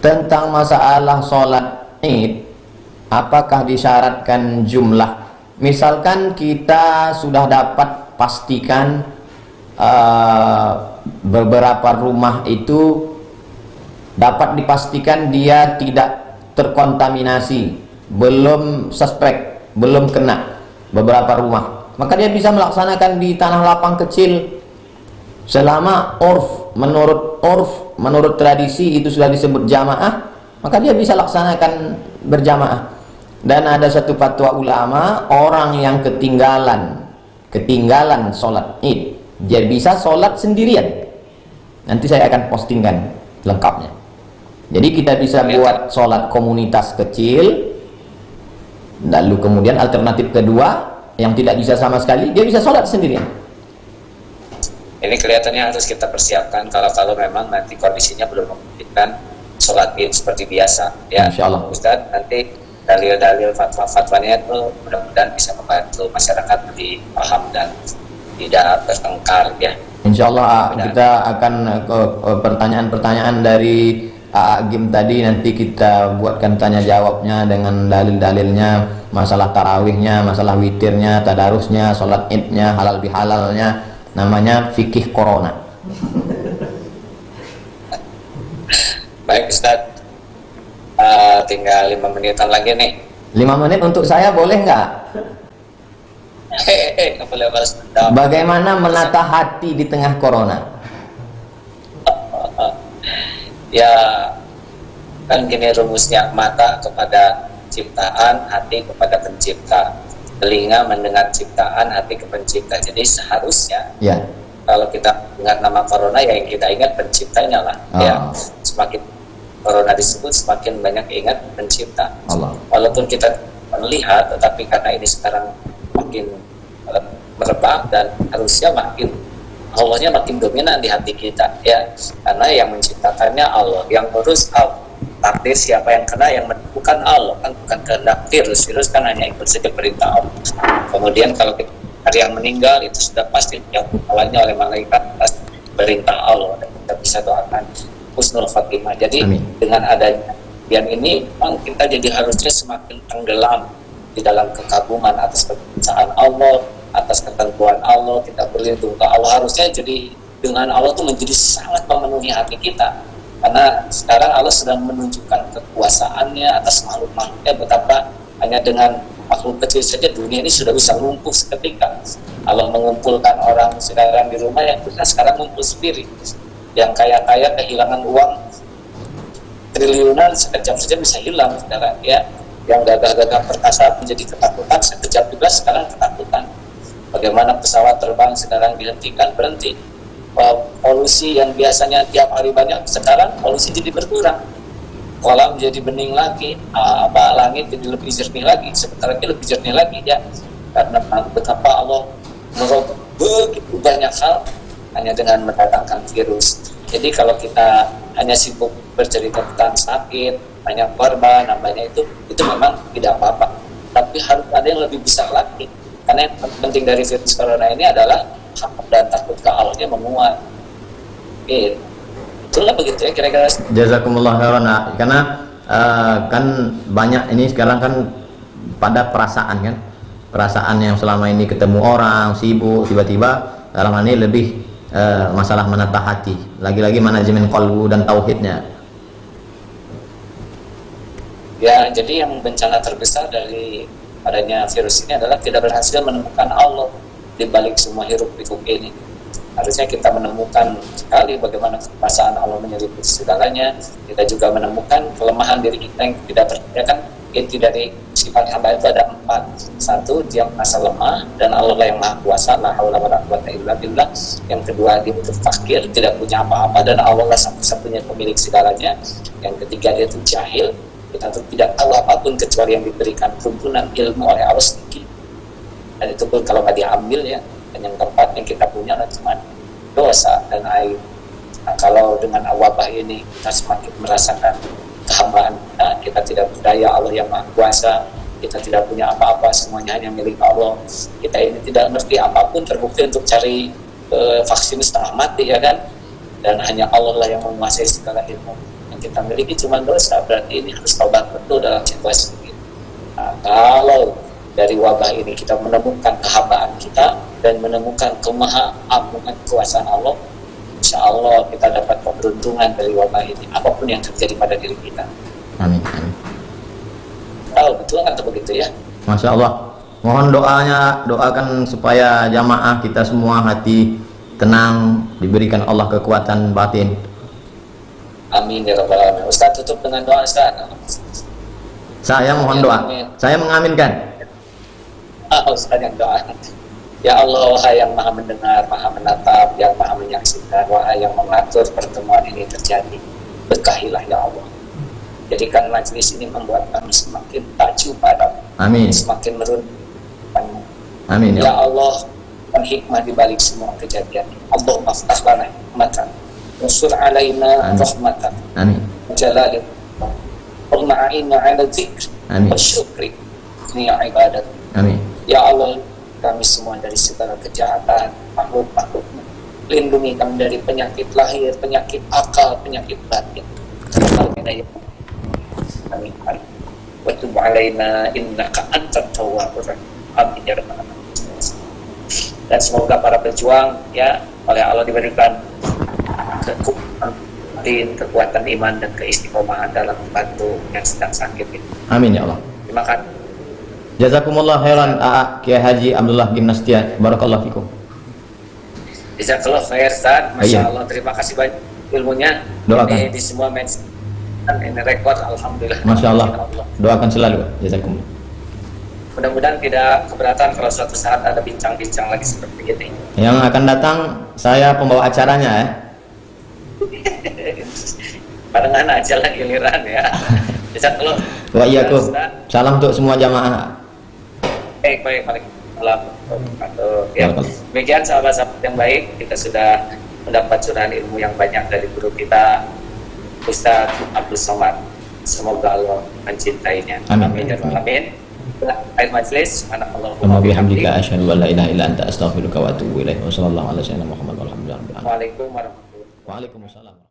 tentang masalah sholat id, apakah disyaratkan jumlah? Misalkan kita sudah dapat pastikan beberapa rumah itu dapat dipastikan dia tidak terkontaminasi, belum suspek, belum kena beberapa rumah, maka dia bisa melaksanakan di tanah lapang kecil selama menurut tradisi itu sudah disebut jamaah, maka dia bisa laksanakan berjamaah. Dan ada satu fatwa ulama, orang yang ketinggalan sholat id, dia bisa sholat sendirian. Nanti saya akan postingkan lengkapnya. Jadi kita bisa buat sholat komunitas kecil, lalu kemudian alternatif kedua yang tidak bisa sama sekali, dia bisa sholat sendirian. Ini kelihatannya harus kita persiapkan kalau memang nanti kondisinya belum memungkinkan sholat id seperti biasa. Ya, Insya Allah. Ustadz, nanti dalil-dalil fatwa-fatwanya itu mudah-mudahan bisa membantu masyarakat lebih paham dan tidak bertengkar ya. Insya Allah kita akan ke pertanyaan-pertanyaan dari Agim tadi, nanti kita buatkan tanya jawabnya dengan dalil-dalilnya, masalah tarawihnya, masalah witirnya, tadarusnya, sholat idnya, halal bihalalnya, namanya fikih corona. Baik Ustadz, tinggal 5 menitan lagi nih. 5 menit untuk saya boleh nggak? Nggak boleh balas dendam. Bagaimana menata hati di tengah corona? Ya kan gini rumusnya, mata kepada ciptaan, hati kepada pencipta, telinga mendengar ciptaan, hati ke pencipta. Jadi seharusnya Ya. kalau kita ingat nama corona, ya yang kita ingat penciptanya lah. Ya, semakin corona disebut semakin banyak ingat pencipta. Allah. Walaupun kita melihat, tetapi karena ini sekarang makin merebak dan harusnya makin Allahnya makin dominan di hati kita, ya, karena yang menciptakannya Allah, yang ngurus Allah. Takdir siapa yang kena, yang menentukan Allah, kan bukan kehendak virus kan hanya ikut saja perintah Allah. Kemudian kalau ada yang meninggal, itu sudah pasti yang awalnya oleh malaikat atas perintah Allah, dan kita bisa doakan husnul khatimah. Jadi Amin. Dengan adanya yang ini, memang kita jadi harusnya semakin tenggelam di dalam kekaguman atas kebesaran Allah, atas ketentuan Allah, kita berlindung ke Allah. Harusnya jadi dengan Allah itu menjadi sangat memenuhi hati kita, karena sekarang Allah sedang menunjukkan kekuasaannya atas makhluk-makhluknya, betapa hanya dengan makhluk kecil saja dunia ini sudah bisa lumpuh seketika. Allah mengumpulkan orang sekarang di rumah, yang kita sekarang ngumpul sendiri, yang kaya-kaya kehilangan uang triliunan sekejap saja bisa hilang sekarang, ya, yang gagah-gagah perkasa menjadi ketakutan sekejap juga sekarang ketakutan. Bagaimana pesawat terbang sekarang dihentikan, berhenti. Polusi yang biasanya tiap hari banyak, sekarang polusi jadi berkurang. Kolam jadi bening lagi, langit jadi lebih jernih lagi, sebentar lagi lebih jernih lagi, ya. Karena betapa Allah merubah begitu banyak hal hanya dengan mendatangkan virus. Jadi kalau kita hanya sibuk bercerita tentang sakit, banyak korban, namanya itu memang tidak apa-apa. Tapi harus ada yang lebih besar lagi. Karena yang penting dari virus corona ini adalah takut dan takut ke Allahnya menguat. Itulah begitu ya kira-kira. Jazakumullah khairan. Karena kan banyak ini sekarang kan pada perasaan kan, perasaan yang selama ini ketemu orang sibuk, tiba-tiba dalam hal ini lebih masalah menata hati, lagi-lagi manajemen qalbu dan tauhidnya. Ya, jadi yang bencana terbesar dari adanya virus ini adalah tidak berhasil menemukan Allah di balik semua hiruk pikuk ini. Harusnya kita menemukan sekali bagaimana kekuasaan Allah menyelimuti segalanya. Kita juga menemukan kelemahan diri kita yang tidak berdaya. Kan inti dari sifat hamba itu ada 4. 1, dia merasa lemah dan Allah lah yang maha kuasa, la haula wala quwwata illa billah. Yang kedua, dia itu fakir, tidak punya apa-apa, dan Allah lah satu-satunya pemilik segalanya. Yang ketiga, dia itu jahil, kita tuh tidak tahu apapun kecuali yang diberikan tuntunan ilmu oleh Allah sendiri, dan itu pun kalau nggak diambil, ya. Dan yang keempat yang kita punya adalah cuma dosa dan aib. Nah, kalau dengan wabah ini kita semakin merasakan kehambaan kita tidak berdaya, Allah yang maha kuasa, kita tidak punya apa-apa, semuanya hanya milik Allah. Kita ini tidak ngerti apapun, terbukti untuk cari vaksin setengah mati, ya kan, dan hanya Allah lah yang menguasai segala ilmu. Kita miliki cuma dosa, berarti ini harus taubat betul dalam situasi ini. Nah, kalau dari wabah ini kita menemukan kehambaan kita dan menemukan kemaha agungan kekuasaan Allah, insya Allah kita dapat keberuntungan dari wabah ini, apapun yang terjadi pada diri kita. Amin. Amin. Tahu betul atau begitu ya? Masya Allah. Mohon doanya, doakan supaya jamaah kita semua hati tenang, diberikan Allah kekuatan batin. Amin ya rabbal alamin. Ustaz tutup dengan doa Ustaz. Saya mohon doa. Saya mengaminkan. Ustaz yang doa. Ya Allah, wahai yang maha mendengar, maha menatap, yang maha menyaksikan, wahai yang mengatur pertemuan ini terjadi, berkahilah ya Allah. Jadikan majlis ini membuat kami semakin tajuk padamu. Amin. Semakin merunduk. Amin Ya Allah, dan hikmah di balik semua kejadian. Allah maftah lana hikmatan, unsur alaina rahmatan, amin, jalali, Allahumma ala dzikr, amin, wa syukri, ni ibadat. Amin. Ya Allah, kami semua dari segala kejahatan, makhluk-makhluk. Lindungi kami dari penyakit lahir, penyakit akal, penyakit batin. Amin. Wa tub alaina innaka antat tawwabur rahim. Amin ya rabbal alamin. Dan semoga para pejuang ya oleh Allah diberikan kekuatan iman dan keistiqomahan dalam membantu yang sedang sakit ini. Amin ya Allah. Terima kasih. Jazakumullah khairan AA Kiai Haji Abdullah bin Nastia. Barakallahu fikum. Jazakallah khair Ustaz. Masya Allah, terima kasih banyak ilmunya. Doakan. Ini di semua medsos ini rekod, alhamdulillah. Masya Allah. Doakan selalu. Jazakumullah. Mudah-mudahan tidak keberatan kalau suatu saat ada bincang-bincang lagi seperti ini. Yang akan datang saya pembawa acaranya ya. Barengan aja lah giliran ya. Jazakallah. Wa iyyakum. Salam untuk semua jamaah. Baik. Ya, demikian sahabat-sahabat yang baik, kita sudah mendapat curahan ilmu yang banyak dari guru kita Ustaz Abdul Somad. Semoga Allah mencintainya. Amin. Amin. Akhir majlis, Allahumma bihamdika asyhadu an la ilaha illa anta astaghfiruka wa atubu ilaik. Wassallallahu ala sayyidina Muhammad walhamdulillah. Waalaikumsalam warahmatullahi wabarakatuh. Waalaikumsalam.